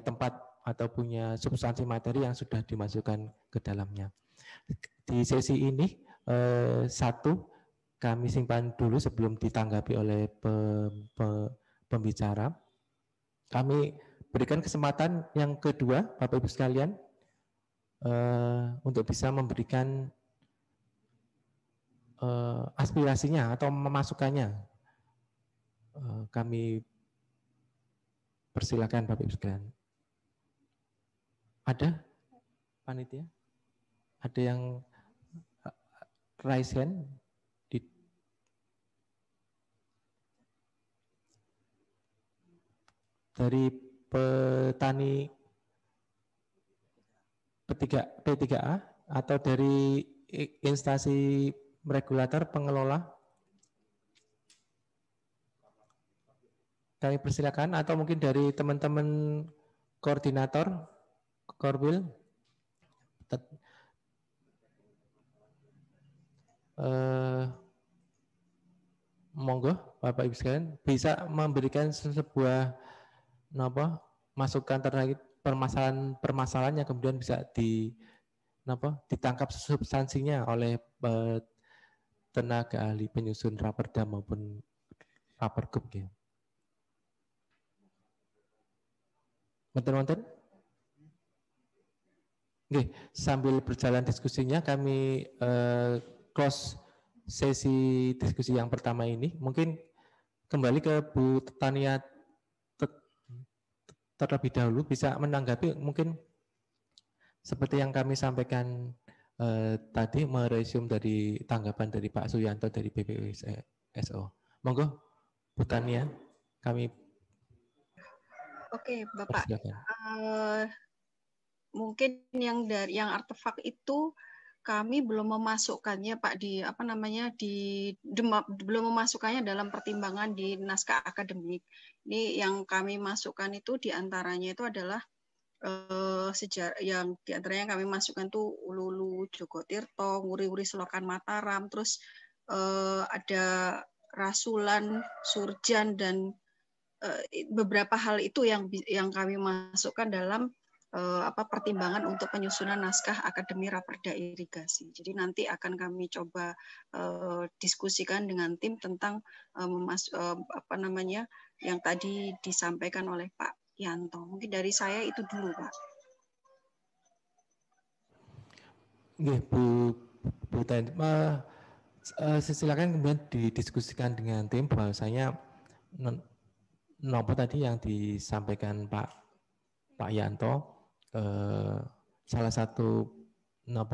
Speaker 1: tempat atau punya substansi materi yang sudah dimasukkan ke dalamnya. Di sesi ini satu kami simpan dulu sebelum ditanggapi oleh pembicara. Kami berikan kesempatan yang kedua, Bapak Ibu sekalian, untuk bisa memberikan aspirasinya atau memasukkannya. Kami persilakan Bapak Ibu sekalian. Ada panitia? Ada yang raise hand? Dari petani P3A atau dari instansi regulator pengelola? Kami persilakan, atau mungkin dari teman-teman koordinator Korwil. Monggo Bapak Ibu sekalian bisa memberikan sebuah masukan terkait permasalahan yang kemudian bisa ditangkap substansinya oleh tenaga ahli penyusun Raperda maupun Rapergub ya. Menten-menten? Oke, sambil berjalan diskusinya kami close sesi diskusi yang pertama ini. Mungkin kembali ke Bu Tania terlebih dahulu, bisa menanggapi mungkin seperti yang kami sampaikan tadi, meresume dari tanggapan dari Pak Suyanto dari BBWSSO. Monggo Bu Tania, kami.
Speaker 2: Oke Bapak, mungkin yang artefak itu kami belum memasukkannya Pak belum memasukkannya dalam pertimbangan di naskah akademik. Ini yang kami masukkan itu diantaranya itu adalah sejarah, yang diantaranya yang kami masukkan tuh Ulu-ulu Jogotirto, Nguri-nguri Selokan Mataram, terus ada Rasulan, Surjan, dan beberapa hal itu yang kami masukkan dalam pertimbangan untuk penyusunan naskah Akademi Raperda Irigasi. Jadi nanti akan kami coba diskusikan dengan tim tentang yang tadi disampaikan oleh Pak Yanto. Mungkin dari saya itu dulu, Pak.
Speaker 1: Oke, Bu Tan, silakan kemudian didiskusikan dengan tim bahwasanya nopo tadi yang disampaikan Pak Yanto, salah satu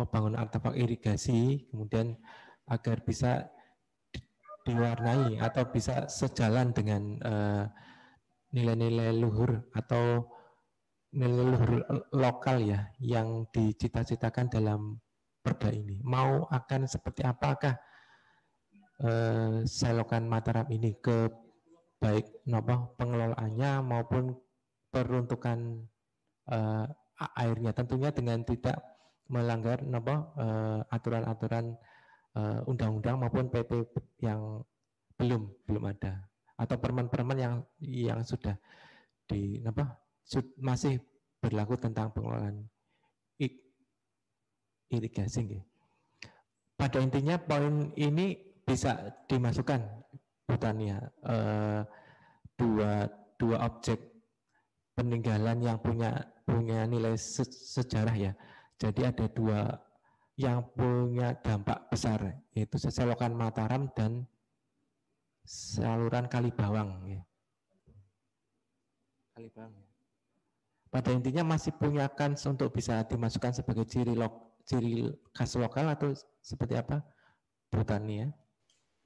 Speaker 1: bangun artefak irigasi kemudian agar bisa diwarnai atau bisa sejalan dengan nilai-nilai luhur atau nilai luhur lokal ya yang dicita-citakan dalam perda ini. Mau akan seperti apakah selokan Mataram ini ke baik pengelolaannya maupun peruntukan airnya, tentunya dengan tidak melanggar aturan-aturan undang-undang maupun PP yang belum ada atau permen-permen yang sudah masih berlaku tentang pengelolaan irigasi. Pada intinya poin ini bisa dimasukkan Bu Tania, dua objek peninggalan yang punya nilai sejarah ya. Jadi ada dua yang punya dampak besar, yaitu selokan Mataram dan saluran Kalibawang. Ya. Kalibawang. Pada intinya masih punya kans untuk bisa dimasukkan sebagai ciri khas lokal atau seperti apa, Bu Tania?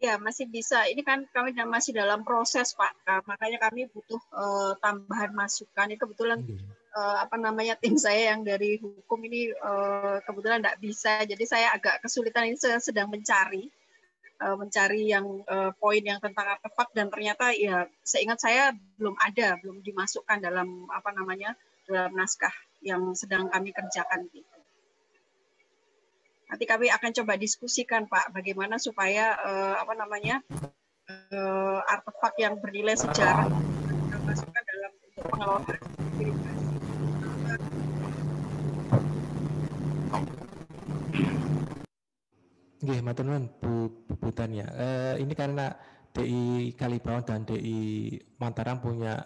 Speaker 2: Ya, masih bisa. Ini kan kami masih dalam proses, Pak. Makanya kami butuh tambahan masukan. Ini kebetulan tim saya yang dari hukum ini kebetulan tidak bisa. Jadi saya agak kesulitan, ini sedang mencari yang poin yang tentang artefak, dan ternyata ya seingat saya belum dimasukkan dalam dalam naskah yang sedang kami kerjakan. Nanti kami akan coba diskusikan, Pak, bagaimana supaya artefak yang bernilai sejarah kita masukkan dalam pengelolaan irigasi.
Speaker 1: Nggih, matur nuwun Bu Tania. Ini karena DI Kalibawang dan DI Mataram punya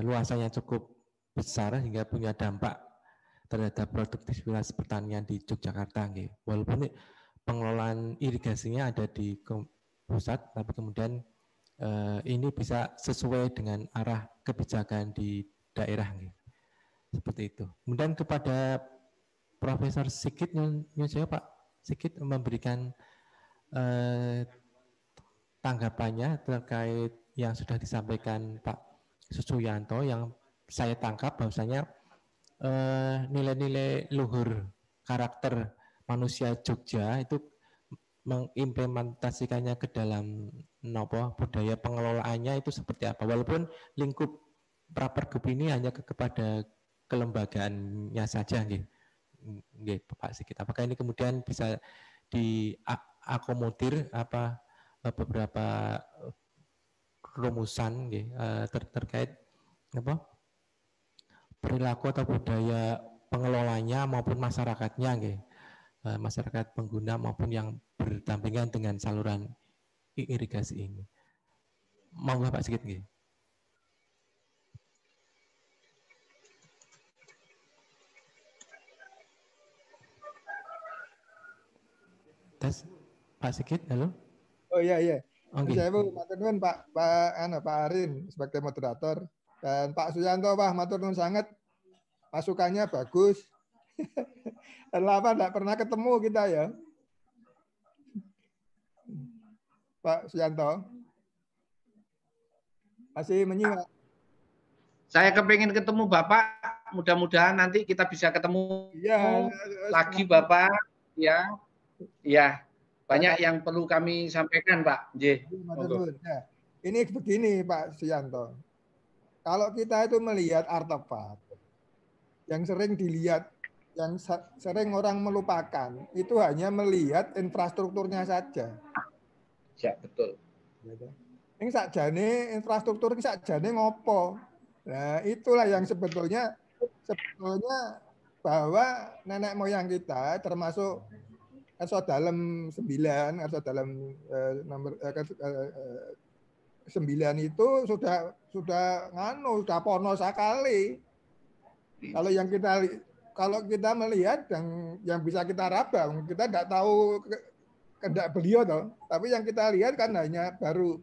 Speaker 1: luasan yang cukup besar hingga punya dampak terhadap produktivitas pertanian di Yogyakarta. Walaupun pengelolaan irigasinya ada di pusat, tapi kemudian ini bisa sesuai dengan arah kebijakan di daerah. Seperti itu. Kemudian kepada Profesor Sigit, saya Pak Sigit memberikan tanggapannya terkait yang sudah disampaikan Pak Susuyanto, yang saya tangkap bahwasanya nilai-nilai luhur karakter manusia Jogja itu mengimplementasikannya ke dalam budaya pengelolaannya itu seperti apa, walaupun lingkup Prapergub ini hanya kepada kelembagaannya saja Pak Sigit. Apakah ini kemudian bisa diakomodir beberapa rumusan terkait perilaku atau budaya pengelolanya maupun masyarakatnya, masyarakat pengguna maupun yang berdampingan dengan saluran irigasi ini. Monggo Pak Sigit. Tes, Pak Sigit, halo.
Speaker 3: Oh iya.
Speaker 1: Okay.
Speaker 3: Saya matur nuwun Pak Arin sebagai moderator. Dan Pak Suyanto, Pak, matur nuwun sangat, masukannya bagus. Dan lama tidak pernah ketemu kita ya, Pak Suyanto. Masih menyimak?
Speaker 4: Saya kepingin ketemu Bapak. Mudah-mudahan nanti kita bisa ketemu lagi Bapak. Ya, banyak yang perlu kami sampaikan Pak.
Speaker 3: Nah, ini begini Pak Suyanto. Kalau kita itu melihat artefak, yang sering dilihat, yang sering orang melupakan, itu hanya melihat infrastrukturnya saja.
Speaker 4: Ya, betul.
Speaker 3: Ini sakjane infrastruktur ini sakjane ngopo. Nah, itulah yang sebetulnya sebetulnya bahwa nenek moyang kita termasuk Kerso Dalem 9, Kerso Dalem nomor 9 itu sudah sudah pono sekali. Kalau kita melihat yang bisa kita raba, kita tidak tahu kehendak beliau toh, tapi yang kita lihat kan hanya baru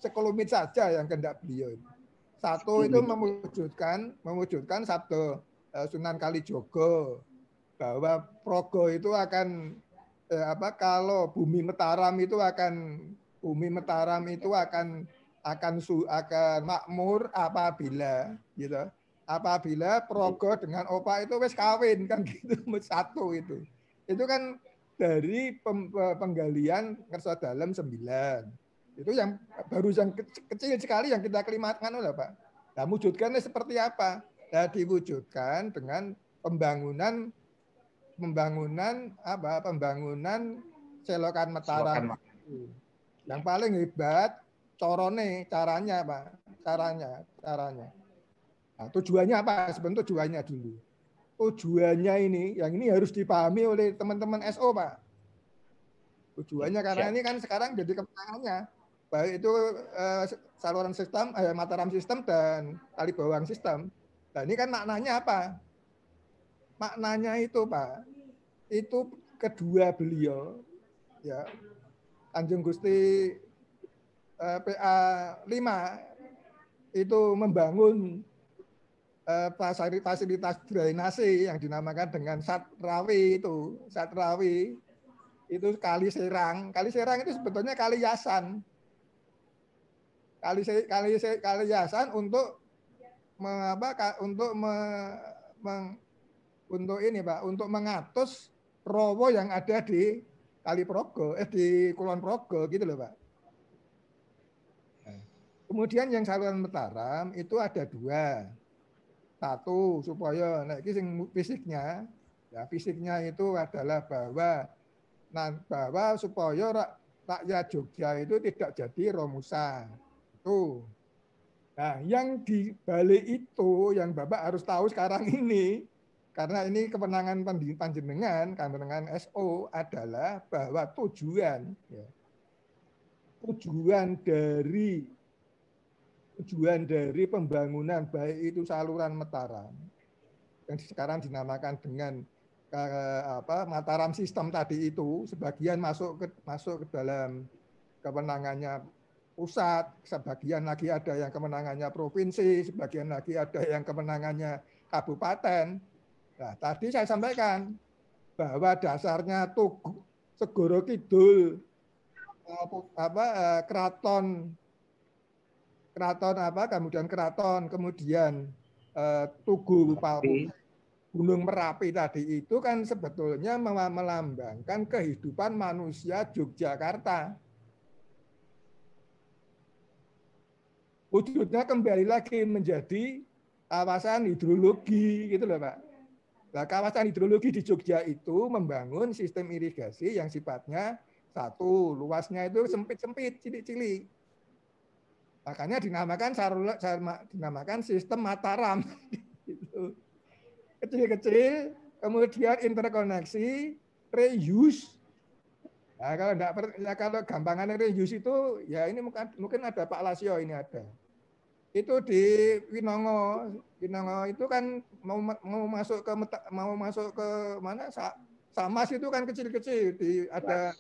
Speaker 3: sekelumit saja yang kehendak beliau. Satu itu mewujudkan sabda Sunan Kalijogo bahwa Progo itu akan kalau bumi Mataram itu akan makmur apabila Progo dengan Opa itu wis kawin kan gitu. Satu itu kan dari penggalian Kerso Dalem 9. Itu yang baru yang kecil sekali yang kita kelimatkan oleh Pak. Nah, wujudkannya seperti apa? Nah, diwujudkan dengan pembangunan Selokan Mataram. Yang paling hebat caranya Pak. Caranya. Nah, tujuannya apa? Sebenarnya tujuannya dulu. Tujuannya yang ini harus dipahami oleh teman-teman SO, Pak. Tujuannya karena ini kan sekarang jadi kemenangannya. Baik itu saluran sistem, Mataram sistem dan Kalibawang sistem. Nah, ini kan maknanya apa? Maknanya itu, Pak, itu kedua beliau, ya, Kanjeng Gusti PA 5 itu membangun fasilitas drainase yang dinamakan dengan Satrawi itu. Satrawi itu Kali Serang. Kali Serang itu sebetulnya kali Yasan. Kali Yasan untuk untuk mengatus rowo yang ada di Kaliprogo, di Kulon Progo gitu loh, Pak. Kemudian yang saluran Mataram itu ada 2. Satu, supaya fisiknya itu adalah bahwa supaya rakyat Jogja itu tidak jadi Romusa. Itu. Nah, yang di balik itu yang Bapak harus tahu sekarang ini, karena ini kewenangan panjenengan SO adalah bahwa tujuan dari pembangunan baik itu saluran Mataram yang sekarang dinamakan dengan Mataram sistem tadi itu, sebagian masuk ke dalam kewenangannya pusat, sebagian lagi ada yang kewenangannya provinsi, sebagian lagi ada yang kewenangannya kabupaten. Nah, tadi saya sampaikan bahwa dasarnya Segoro Kidul kemudian Tugu Palpu, Gunung Merapi tadi itu kan sebetulnya melambangkan kehidupan manusia Yogyakarta. Wujudnya kembali lagi menjadi kawasan hidrologi gitu loh, Pak. Nah, kawasan hidrologi di Jogja itu membangun sistem irigasi yang sifatnya satu, luasnya itu sempit-sempit, cilik-cilik. Makanya dinamakan sistem Mataram. Gitu. Kecil-kecil, kemudian interkoneksi, reuse. Nah, kalau gampangan reuse itu, ya ini mungkin ada Pak Lasio ini ada. Itu di Winongo itu kan mau masuk ke mana? Samas itu kan kecil-kecil, ada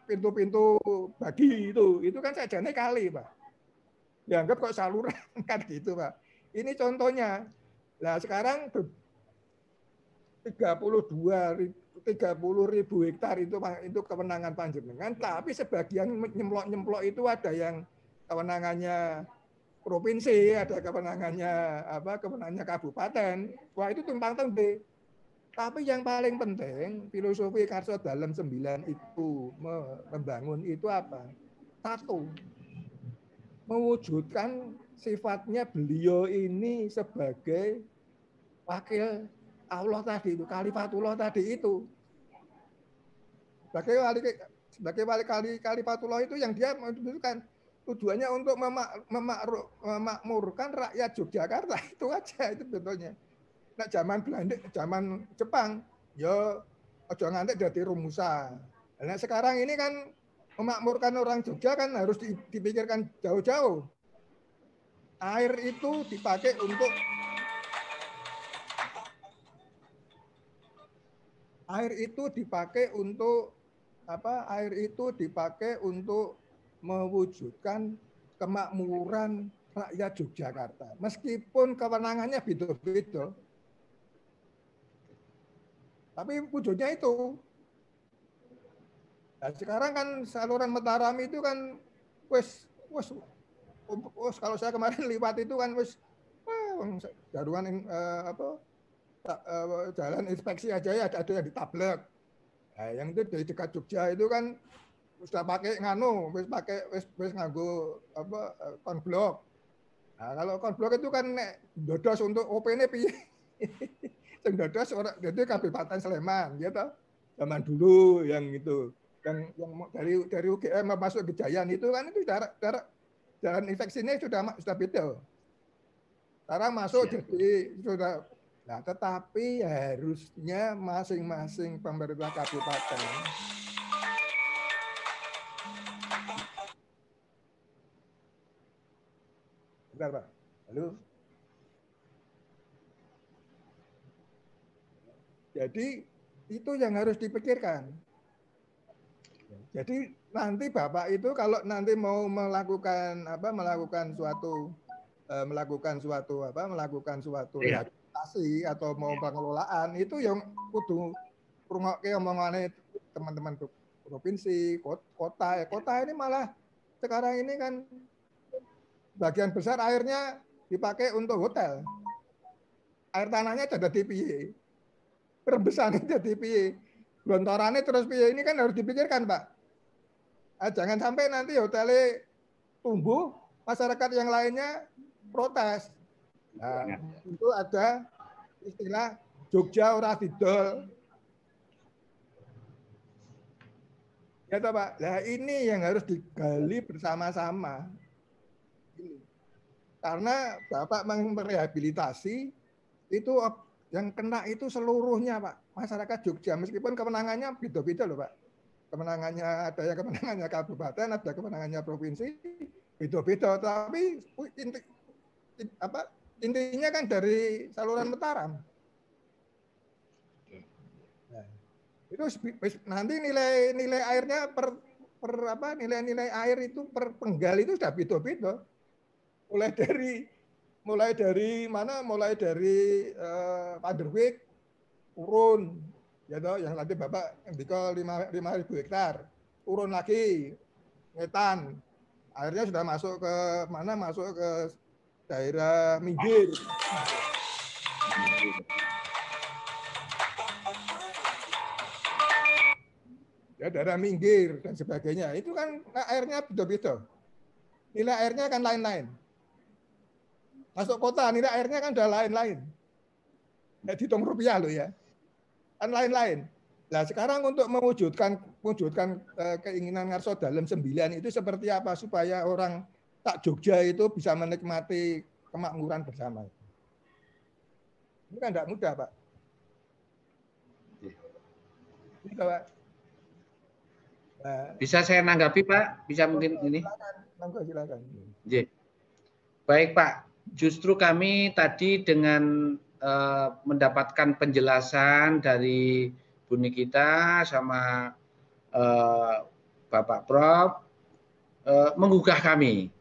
Speaker 3: pintu-pintu bagi itu kan sajane kali, Pak. Dianggap kok saluran kan gitu, Pak. Ini contohnya. Nah, sekarang 30.000 hektar itu kewenangan panjenengan, tapi sebagian nyemplok itu ada yang kewenangannya provinsi, ada kewenangannya kabupaten. Wah, itu tumpang tindih. Tapi yang paling penting, filosofi Kerso Dalem 9 itu membangun itu apa? Satu, mewujudkan sifatnya beliau ini sebagai wakil Allah tadi itu, Khalifatullah tadi itu. Sebagai wali Khalifatullah itu yang dia menunjukkan tujuannya untuk memakmurkan rakyat Yogyakarta, itu aja itu betulnya. Nah, zaman Belanda, zaman Jepang, ya ojo nganti jadi rumusan. Nah, sekarang ini kan memakmurkan orang Jogja kan harus dipikirkan jauh-jauh. Air itu dipakai untuk apa? Air itu dipakai untuk mewujudkan kemakmuran rakyat Yogyakarta. Meskipun kewenangannya beda-beda, tapi wujudnya itu. Nah, sekarang kan saluran Mataram itu kan wes kalau saya kemarin liwat itu kan wes jaruan jalan inspeksi aja ya ada yang ditablek. Nah, yang itu dari dekat Jogja itu kan sudah pakai wis nganggo konblok. Nah, kalau konblok itu kan dodos untuk OP-ne piye? Sing dodos ora dadi Kabupaten Sleman gitu. Zaman dulu yang itu. Yang dari UGM masuk ke Gejayan itu kan itu jalan infeksinya sudah beda. Sekarang masuk jadi sudah. Nah, tetapi harusnya masing-masing pemerintah kabupaten Bentar, Pak. Halo. Jadi itu yang harus dipikirkan. Jadi nanti Bapak itu kalau nanti mau melakukan suatu rehabilitasi atau mau pengelolaan itu yang kudu rungokke omongane teman-teman provinsi, kota. Kota ini malah sekarang ini kan bagian besar airnya dipakai untuk hotel. Air tanahnya jadi piye? Perbesarnya jadi piye? Gelontorannya terus piye? Ini kan harus dipikirkan, Pak. Jangan sampai nanti hotelnya tumbuh, masyarakat yang lainnya protes. Nah, itu ada istilah Jogja ora didol. Ya toh, Pak. Nah, ini yang harus digali bersama-sama. Karena Bapak merehabilitasi itu yang kena itu seluruhnya, Pak. Masyarakat Jogja, meskipun kemenangannya beda-beda loh, Pak. Kemenangannya ada yang kemenangannya kabupaten, ada kemenangannya provinsi, beda-beda. Tapi intinya kan dari saluran Mataram. Nah, itu nanti nilai airnya nilai air itu per penggal itu sudah beda-beda. Mulai dari Panderwijk turun, ya toh, yang tadi Bapak ndika 5.000 hektar, turun lagi Ngetan, airnya sudah masuk ke mana? Masuk ke daerah Minggir. Ya, daerah Minggir dan sebagainya. Itu kan airnya beda-beda. Nilai airnya kan lain-lain. Masuk kota, nilai airnya kan udah lain-lain. Dihitung rupiah loh ya. Kan lain-lain. Nah, sekarang untuk mewujudkan keinginan Ngarso Dalem 9 itu seperti apa supaya orang tak Jogja itu bisa menikmati kemakmuran bersama. Ini kan tidak mudah, Pak. Gitu, Pak. Nah,
Speaker 4: bisa saya nanggapi, Pak? Bisa mungkin ini?
Speaker 3: Silakan.
Speaker 4: Baik, Pak. Justru kami tadi dengan mendapatkan penjelasan dari Bu Nikita sama Bapak Prof menggugah kami.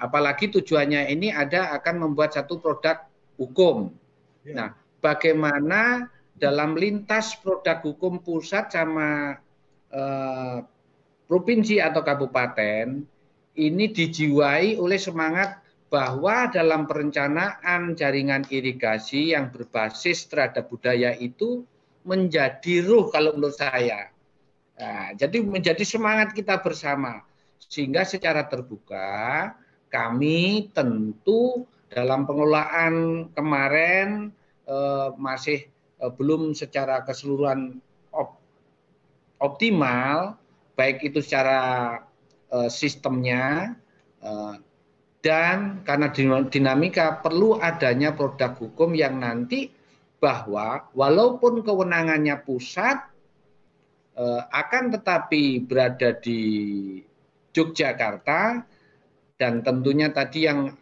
Speaker 4: Apalagi tujuannya ini akan membuat satu produk hukum. Nah, bagaimana dalam lintas produk hukum pusat sama provinsi atau kabupaten ini dijiwai oleh semangat bahwa dalam perencanaan jaringan irigasi yang berbasis terhadap budaya itu menjadi ruh kalau menurut saya. Nah, jadi menjadi semangat kita bersama. Sehingga secara terbuka kami tentu dalam pengelolaan kemarin masih belum secara keseluruhan optimal, baik itu secara sistemnya, dan karena dinamika perlu adanya produk hukum yang nanti bahwa walaupun kewenangannya pusat akan tetapi berada di Yogyakarta, dan tentunya tadi yang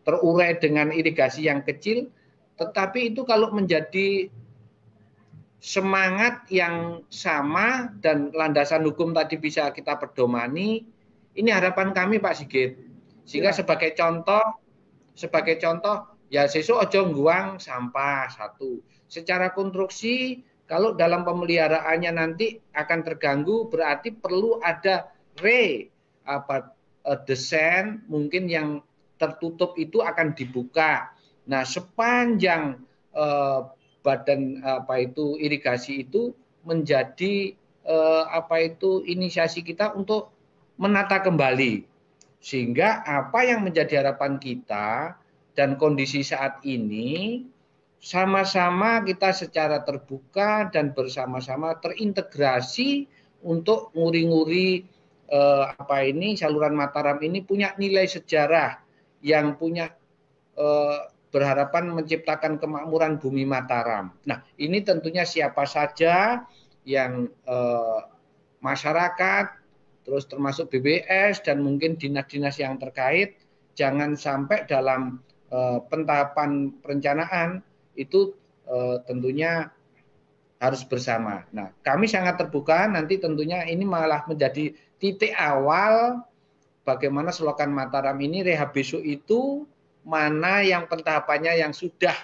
Speaker 4: terurai dengan irigasi yang kecil, tetapi itu kalau menjadi semangat yang sama dan landasan hukum tadi bisa kita pedomani, ini harapan kami Pak Sigit. Sehingga sebagai contoh ya sesuk ojo ngguang sampah satu. Secara konstruksi kalau dalam pemeliharaannya nanti akan terganggu, berarti perlu ada desain mungkin yang tertutup itu akan dibuka. Nah, sepanjang badan irigasi itu menjadi inisiasi kita untuk menata kembali, sehingga apa yang menjadi harapan kita dan kondisi saat ini sama-sama kita secara terbuka dan bersama-sama terintegrasi untuk nguri-nguri saluran Mataram ini punya nilai sejarah yang punya berharapan menciptakan kemakmuran bumi Mataram. Nah, ini tentunya siapa saja yang masyarakat, terus termasuk BBS dan mungkin dinas-dinas yang terkait, jangan sampai dalam pentahapan perencanaan itu tentunya harus bersama. Nah, kami sangat terbuka, nanti tentunya ini malah menjadi titik awal bagaimana selokan Mataram ini rehab besok itu mana yang pentahapannya yang sudah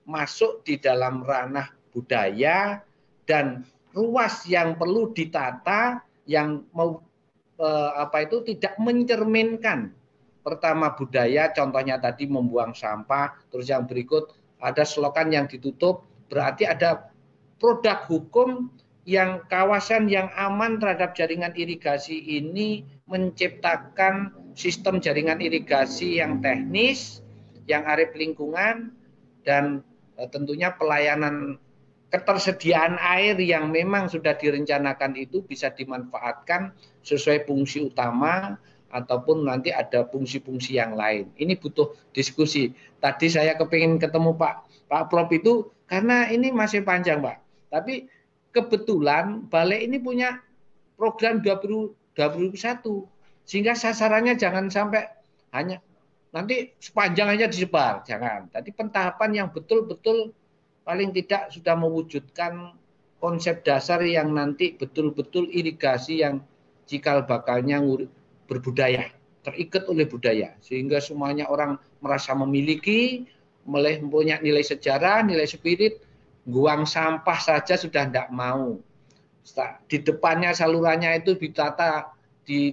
Speaker 4: masuk di dalam ranah budaya dan ruas yang perlu ditata yang tidak mencerminkan pertama budaya, contohnya tadi membuang sampah, terus yang berikut ada selokan yang ditutup, berarti ada produk hukum yang kawasan yang aman terhadap jaringan irigasi ini menciptakan sistem jaringan irigasi yang teknis, yang arif lingkungan, dan tentunya pelayanan ketersediaan air yang memang sudah direncanakan itu bisa dimanfaatkan sesuai fungsi utama ataupun nanti ada fungsi-fungsi yang lain. Ini butuh diskusi. Tadi saya kepingin ketemu Pak Prof itu karena ini masih panjang Pak. Tapi kebetulan Balai ini punya program 2021 sehingga sasarannya jangan sampai hanya nanti sepanjang aja disebar, jangan. Tadi pentahapan yang betul-betul paling tidak sudah mewujudkan konsep dasar yang nanti betul-betul irigasi yang cikal bakalnya berbudaya, terikat oleh budaya, sehingga semuanya orang merasa memiliki, mempunyai nilai sejarah, nilai spirit. Buang sampah saja sudah tidak mau. Di depannya salurannya itu ditata,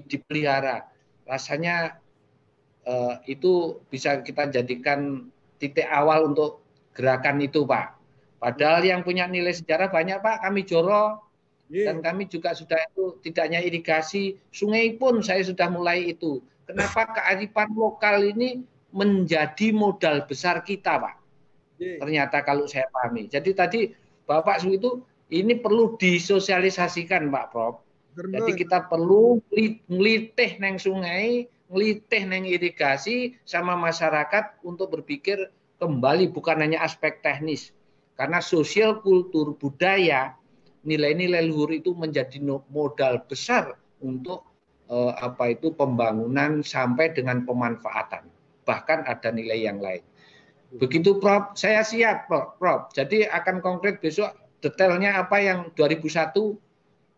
Speaker 4: dipelihara. Rasanya itu bisa kita jadikan titik awal untuk gerakan itu, Pak. Padahal yang punya nilai sejarah banyak, Pak. Kami Joro dan kami juga sudah itu tidak hanya irigasi, sungai pun saya sudah mulai itu. Kenapa kearifan lokal ini menjadi modal besar kita, Pak? Ternyata kalau saya pahami. Jadi tadi Bapak Su itu ini perlu disosialisasikan, Pak Prof. Jadi kita perlu ngelitih neng sungai, ngelitih neng irigasi sama masyarakat untuk berpikir kembali bukan hanya aspek teknis. Karena sosial, kultur, budaya, nilai-nilai luhur itu menjadi modal besar untuk pembangunan sampai dengan pemanfaatan. Bahkan ada nilai yang lain. Begitu Prof, saya siap Prof. Jadi akan konkret besok detailnya apa yang 2001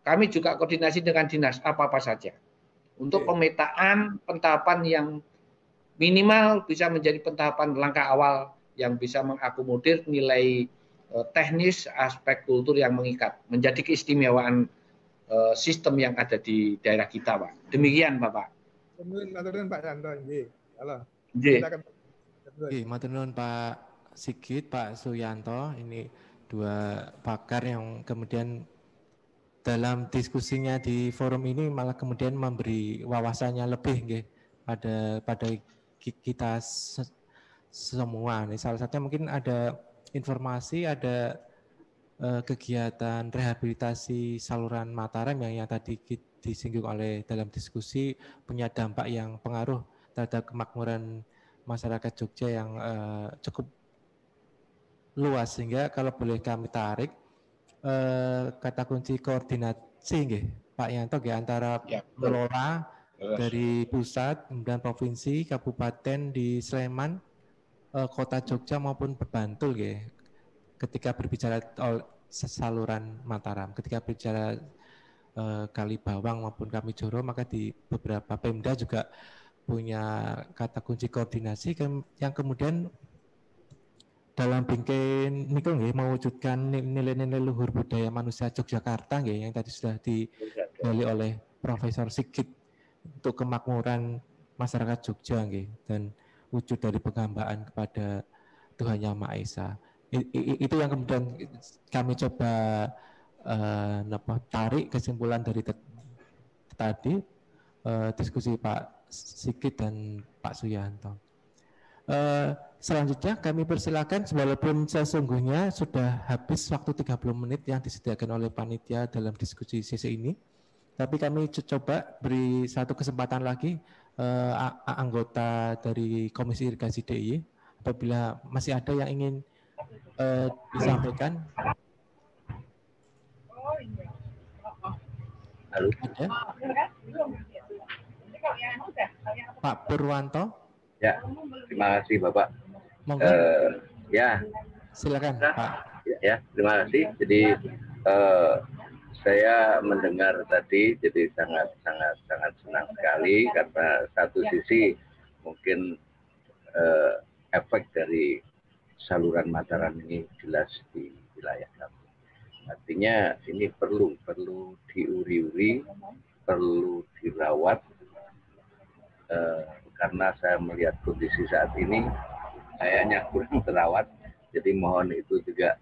Speaker 4: kami juga koordinasi dengan dinas apa-apa saja. Untuk pemetaan pentahapan yang minimal bisa menjadi pentahapan langkah awal yang bisa mengakomodir nilai teknis aspek kultur yang mengikat. Menjadi keistimewaan sistem yang ada di daerah kita, Pak. Demikian, Bapak.
Speaker 3: Matur Pak Yanto. Halo.
Speaker 1: Matur nuwun Pak Sigit, Pak Suyanto, ini dua pakar yang kemudian dalam diskusinya di forum ini malah kemudian memberi wawasannya lebih nggih pada kita semua. Nih, salah satunya mungkin ada informasi, ada kegiatan rehabilitasi saluran Mataram yang tadi disinggung oleh dalam diskusi punya dampak yang pengaruh terhadap kemakmuran masyarakat Jogja yang cukup luas, sehingga kalau boleh kami tarik kata kunci koordinasi nggih Pak Yanto nggih antara pengelola dari pusat, kemudian provinsi, kabupaten di Sleman, kota Jogja maupun Bantul nggih. Ketika berbicara saluran Mataram, ketika berbicara Kali Bawang maupun Kamijoro, maka di beberapa Pemda juga punya kata kunci koordinasi yang kemudian dalam bingkai niku nggih mewujudkan nilai-nilai luhur budaya manusia Yogyakarta nggih yang tadi sudah digali oleh Profesor Sigit untuk kemakmuran masyarakat Jogja nggih dan wujud dari penghambaan kepada Tuhan Yang Maha Esa. Itu yang kemudian kami coba tarik kesimpulan dari tadi diskusi Pak Sigit dan Pak Suyanto. Selanjutnya kami persilakan, walaupun sesungguhnya sudah habis waktu 30 menit yang disediakan oleh panitia dalam diskusi sesi ini, tapi kami coba beri satu kesempatan lagi anggota dari Komisi Irigasi DIY apabila masih ada yang ingin disampaikan.
Speaker 5: Halo.
Speaker 1: Ada? Pak Purwanto.
Speaker 5: Ya, terima kasih Bapak. Ya,
Speaker 1: silakan Pak.
Speaker 5: Ya, terima kasih. Jadi saya mendengar tadi, jadi sangat senang sekali karena satu sisi mungkin efek dari saluran Mataram ini jelas di wilayah kami. Artinya ini perlu diuri-uri, perlu dirawat. Karena saya melihat kondisi saat ini kayaknya kurang terawat, jadi mohon itu juga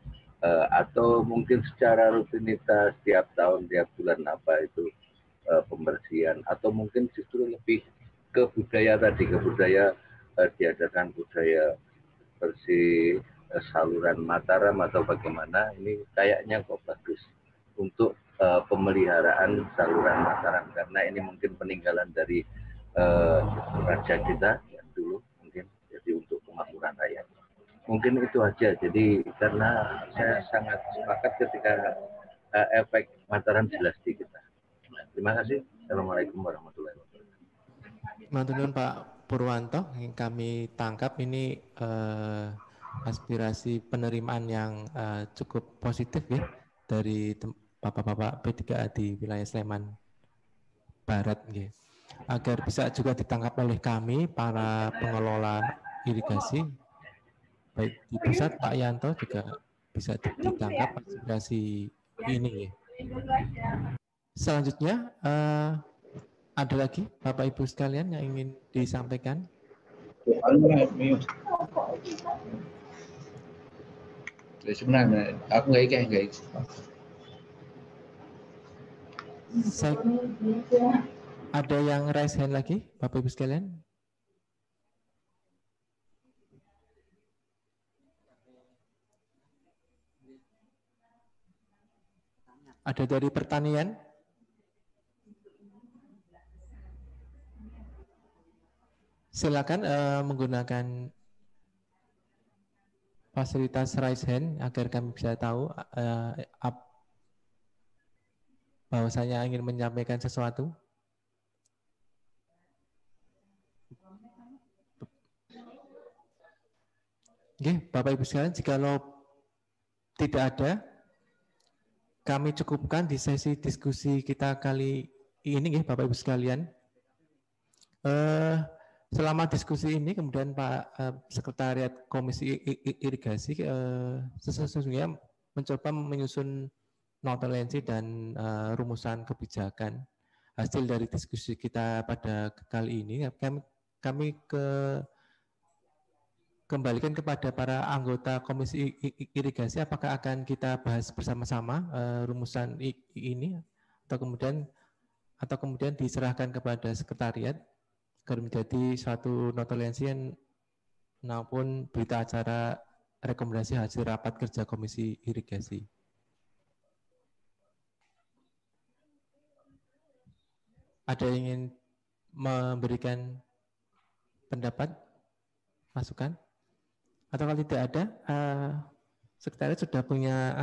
Speaker 5: atau mungkin secara rutinitas tiap tahun, tiap bulan apa itu pembersihan, atau mungkin justru lebih ke budaya tadi, ke budaya diadakan budaya bersih saluran Mataram atau bagaimana, ini kayaknya kok bagus untuk pemeliharaan saluran Mataram, karena ini mungkin peninggalan dari raja kita ya, dulu mungkin, jadi untuk kemakmuran rakyat. Mungkin itu aja. Jadi karena saya sangat sepakat ketika efek Mataram jelas di kita. Terima kasih. Assalamualaikum warahmatullahi wabarakatuh.
Speaker 1: Mantunun Pak Purwanto, yang kami tangkap ini aspirasi penerimaan yang cukup positif ya dari bapak-bapak P3A di wilayah Sleman Barat ya. Agar bisa juga ditangkap oleh kami para pengelola irigasi baik di pusat, Pak Yanto juga bisa ditangkap aspirasi ini ya. Selanjutnya ada lagi Bapak Ibu sekalian yang ingin disampaikan?
Speaker 4: Sebenarnya aku nggak
Speaker 1: ada yang raise hand lagi, Bapak Ibu sekalian? Ada dari pertanian? Silakan menggunakan fasilitas raise hand agar kami bisa tahu bahwa saya ingin menyampaikan sesuatu. Oke, Bapak Ibu sekalian, jikalau tidak ada, kami cukupkan di sesi diskusi kita kali ini, Bapak Ibu sekalian. Selama diskusi ini, kemudian Pak Sekretariat Komisi Irigasi sesungguhnya mencoba menyusun notulensi dan rumusan kebijakan. Hasil dari diskusi kita pada kali ini, kami kembalikan kepada para anggota Komisi Irigasi apakah akan kita bahas bersama-sama rumusan ini atau kemudian diserahkan kepada sekretariat agar menjadi suatu notulensi maupun berita acara rekomendasi hasil rapat kerja Komisi Irigasi. Ada yang ingin memberikan pendapat, masukan? Atau kalau tidak ada, sekretariat sudah punya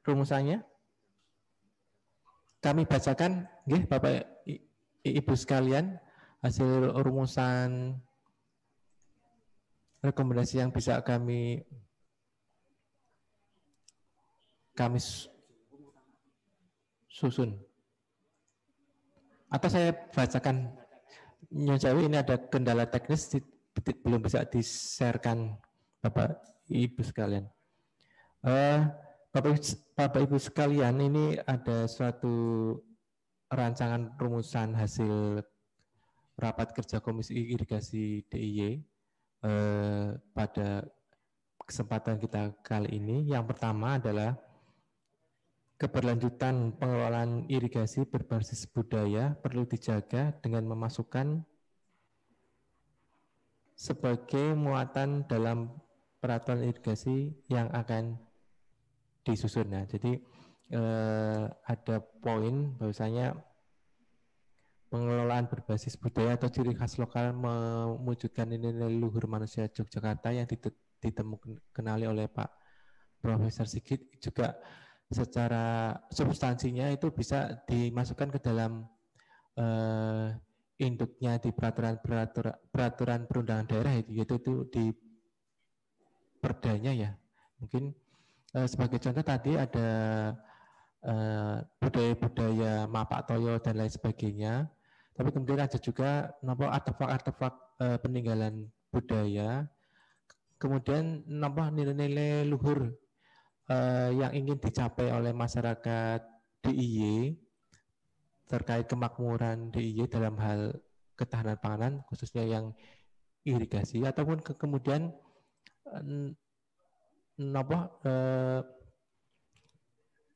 Speaker 1: rumusannya? Kami bacakan, Bapak Ibu sekalian, hasil rumusan rekomendasi yang bisa kami susun. Atau saya bacakan, Nyonya Jawi, ini ada kendala teknis belum bisa di-sharekan Bapak Ibu sekalian. Bapak Ibu sekalian, ini ada suatu rancangan rumusan hasil rapat kerja Komisi Irigasi DIY pada kesempatan kita kali ini. Yang pertama adalah keberlanjutan pengelolaan irigasi berbasis budaya perlu dijaga dengan memasukkan sebagai muatan dalam peraturan irigasi yang akan disusun. Nah, jadi ada poin bahwasanya pengelolaan berbasis budaya atau ciri khas lokal mewujudkan nilai luhur manusia Yogyakarta yang dikenali oleh Pak Profesor Sigit, juga secara substansinya itu bisa dimasukkan ke dalam induknya di peraturan perundangan daerah, yaitu itu di perdanya ya. Mungkin sebagai contoh tadi ada budaya-budaya Mapak Toyo dan lain sebagainya. Tapi kemudian ada juga artefak-artefak peninggalan budaya. Kemudian nilai-nilai luhur yang ingin dicapai oleh masyarakat DIY terkait kemakmuran DIY dalam hal ketahanan panganan, khususnya yang irigasi, ataupun kemudian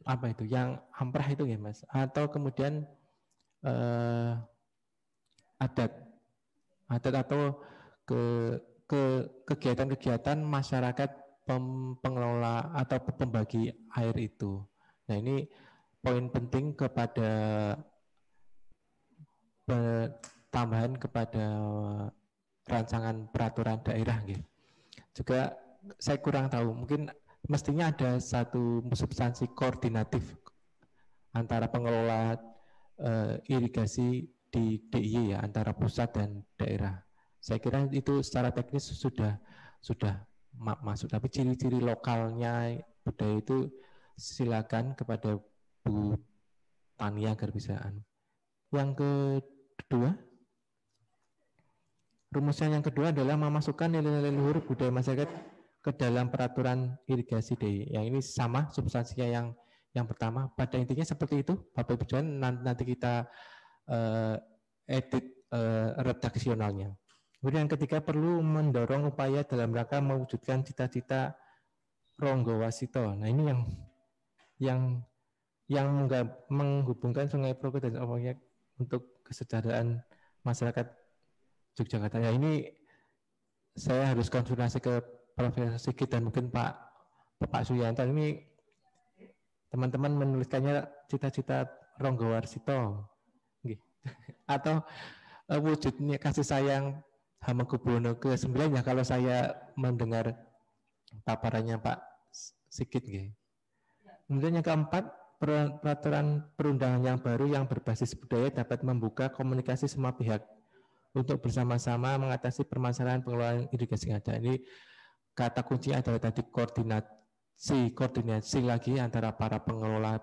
Speaker 1: apa itu yang amprah itu ya Mas, atau kemudian adat atau kegiatan-kegiatan masyarakat pengelola atau pembagi air itu. Nah, ini poin penting kepada tambahan kepada rancangan peraturan daerah gitu. Juga saya kurang tahu, mungkin mestinya ada satu substansi koordinatif antara pengelola irigasi di DIY ya, antara pusat dan daerah. Saya kira itu secara teknis sudah masuk, tapi ciri-ciri lokalnya budaya itu silakan kepada Bu Tania agar bisa. Yang kedua, rumusan yang kedua adalah memasukkan nilai-nilai luhur budaya masyarakat ke dalam peraturan irigasi DIY. Yang ini sama substansinya yang pertama. Pada intinya seperti itu, Bapak Ibu sekalian, nanti kita edit redaksionalnya. Kemudian yang ketiga, perlu mendorong upaya dalam rangka mewujudkan cita-cita Ronggo Wasito. Nah, ini yang menghubungkan Sungai Progo dan Omoyak untuk kesejahteraan masyarakat Yogyakarta. Ya, ini saya harus konsultasi ke Profesor Sigit dan mungkin Pak Suyanto. Ini teman-teman menuliskannya cita-cita Ronggo Wasito atau wujudnya kasih sayang Hamengkubuwono ke-9 ya, kalau saya mendengar paparannya Pak Sigit. Kemudian yang keempat, peraturan perundangan yang baru yang berbasis budaya dapat membuka komunikasi semua pihak untuk bersama-sama mengatasi permasalahan pengelolaan irigasi yang ada. Ini kata kuncinya adalah tadi koordinasi lagi antara para pengelola,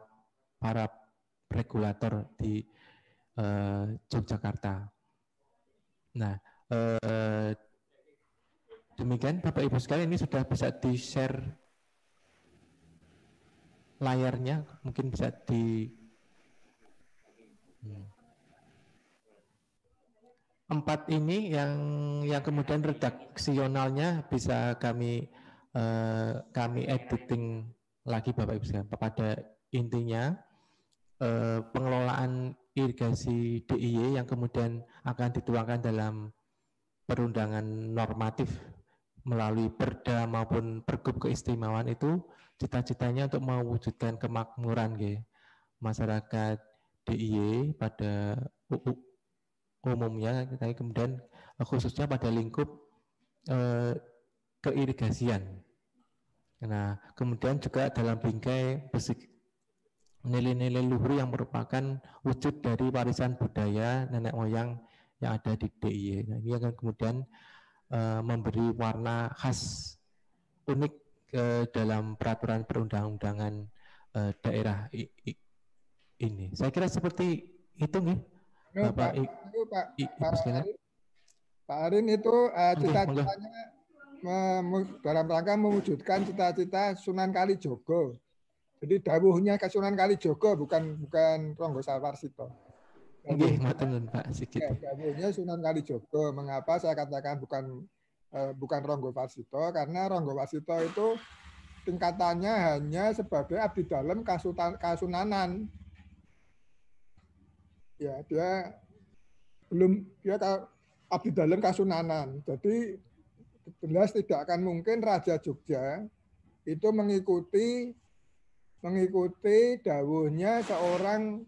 Speaker 1: para regulator di Yogyakarta. Nah, demikian Bapak Ibu sekalian, ini sudah bisa di-share layarnya, mungkin bisa di empat ini yang kemudian redaksionalnya bisa kami editing lagi Bapak Ibu sekalian. Pada intinya pengelolaan irigasi DIY yang kemudian akan dituangkan dalam perundangan normatif melalui perda maupun pergub keistimewaan itu cita-citanya untuk mewujudkan kemakmuran masyarakat DIY pada umumnya, tapi kemudian khususnya pada lingkup keirigasian. Nah, kemudian juga dalam bingkai nilai-nilai luhur yang merupakan wujud dari warisan budaya nenek moyang yang ada di DIY. Nah, ini akan kemudian memberi warna khas unik dalam peraturan perundang-undangan daerah ini. Saya kira seperti itu nih, Bapak Ibu sekalian.
Speaker 3: Pak Arin itu cita-citanya dalam rangka mewujudkan cita-cita Sunan Kalijogo. Jadi dawuhnya ke Sunan Kalijogo bukan Ronggo Salwarsito.
Speaker 1: Nggih, ngoten Pak Sigit.
Speaker 3: Dawuhnya Sunan Kalijogo. Mengapa saya katakan bukan Ronggo Warsito? Karena Ronggo Warsito itu tingkatannya hanya sebagai abdi dalam kasunanan. Ya, dia abdi dalam kasunanan. Jadi jelas tidak akan mungkin Raja Jogja itu mengikuti dawuhnya seorang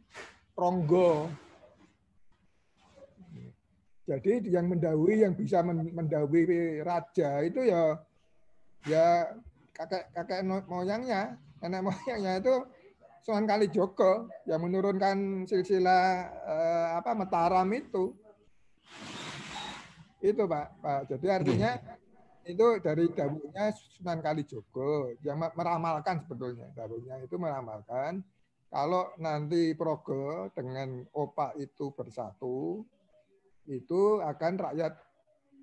Speaker 3: Ronggo. Jadi yang bisa mendahului raja itu ya kakek moyangnya, nenek moyangnya itu Sunan Kalijogo yang menurunkan silsilah Mataram itu. Itu Pak. Jadi artinya itu dari dawuhnya Sunan Kalijogo yang meramalkan, sebetulnya dawuhnya itu meramalkan kalau nanti Progo dengan Opak itu bersatu, itu akan rakyat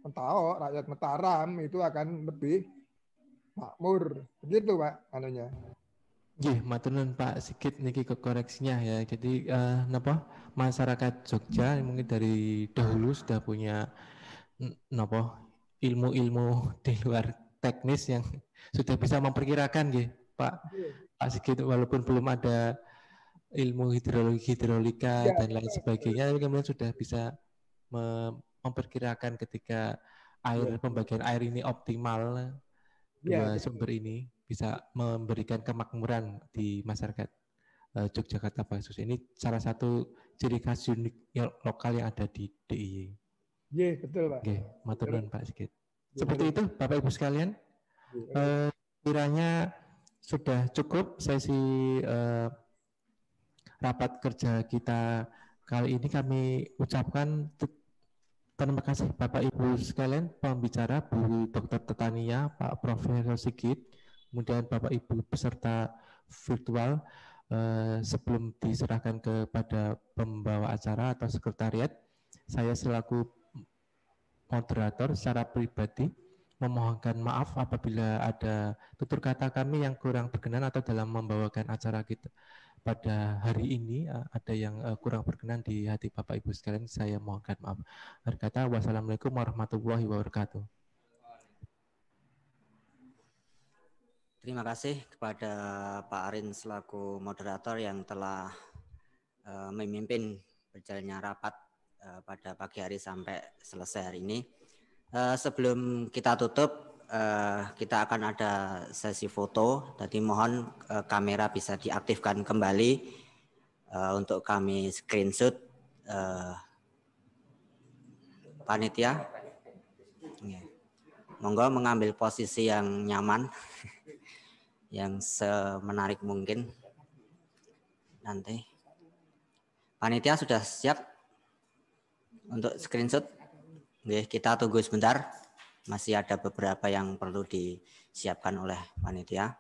Speaker 3: Mentao, rakyat Mataram itu akan lebih makmur. Begitu Pak anunya.
Speaker 1: Nggih, matur nuwun Pak Sigit niki koreksinya ya. Jadi masyarakat Jogja mungkin dari dahulu sudah punya ilmu-ilmu di luar teknis yang sudah bisa memperkirakan nggih, Pak Sigit, walaupun belum ada ilmu hidrolika dan lain sebagainya, kemudian sudah bisa memperkirakan ketika pembagian air ini optimal, dua sumber ini bisa memberikan kemakmuran di masyarakat Yogyakarta khusus. Ini salah satu ciri khas unik lokal yang ada di DIY.
Speaker 3: Iya, betul Pak.
Speaker 1: Oke, matur nuwun Pak Sigit. Seperti itu Bapak Ibu sekalian. Kiranya sudah cukup sesi rapat kerja kita kali ini. Kami ucapkan terima kasih Bapak Ibu sekalian, pembicara Bu Dr. Tetania, Pak Profesor Sigit, kemudian Bapak Ibu peserta virtual. Sebelum diserahkan kepada pembawa acara atau sekretariat, saya selaku moderator secara pribadi memohonkan maaf apabila ada tutur kata kami yang kurang berkenan atau dalam membawakan acara kita pada hari ini ada yang kurang berkenan di hati Bapak Ibu sekalian. Saya mohonkan maaf. Berkata wassalamualaikum warahmatullahi wabarakatuh.
Speaker 6: Terima kasih kepada Pak Arin selaku moderator yang telah memimpin berjalannya rapat pada pagi hari sampai selesai hari ini. Sebelum kita tutup, kita akan ada sesi foto. Tadi mohon kamera bisa diaktifkan kembali untuk kami screenshot. Panitia, monggo mengambil posisi yang nyaman, yang semenarik mungkin. Nanti panitia sudah siap untuk screenshot. Oke, kita tunggu sebentar. Masih ada beberapa yang perlu disiapkan oleh panitia.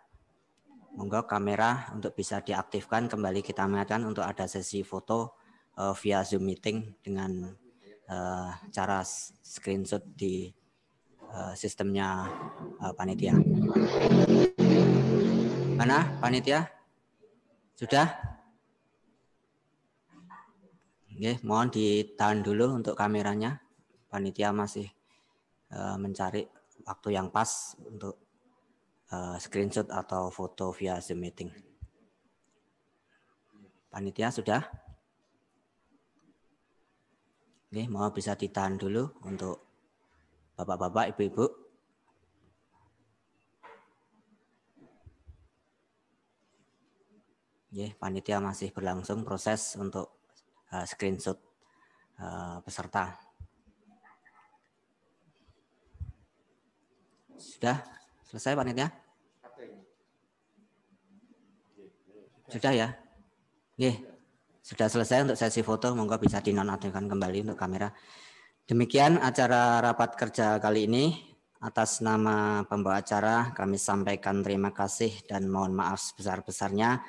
Speaker 6: Monggo kamera untuk bisa diaktifkan kembali, kita ingatkan untuk ada sesi foto via Zoom meeting dengan cara screenshot di sistemnya panitia. Mana panitia? Sudah? Oke, mohon ditahan dulu untuk kameranya. Panitia masih mencari waktu yang pas untuk screenshot atau foto via Zoom meeting. Panitia sudah? Oke, mohon bisa ditahan dulu untuk bapak-bapak, ibu-ibu. Oke, panitia masih berlangsung proses untuk screenshot peserta. Sudah selesai panitia? Sudah ya? Oke, sudah selesai untuk sesi foto, monggo bisa dinonaktifkan kembali untuk kamera. Demikian acara rapat kerja kali ini. Atas nama pembawa acara kami sampaikan terima kasih dan mohon maaf sebesar-besarnya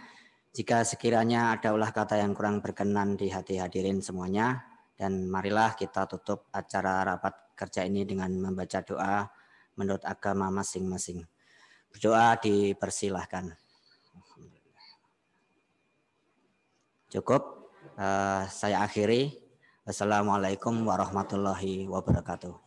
Speaker 6: jika sekiranya ada ulah kata yang kurang berkenan di hati hadirin semuanya. Dan marilah kita tutup acara rapat kerja ini dengan membaca doa menurut agama masing-masing. Berdoa dipersilahkan. Cukup, saya akhiri. Wassalamualaikum warahmatullahi wabarakatuh.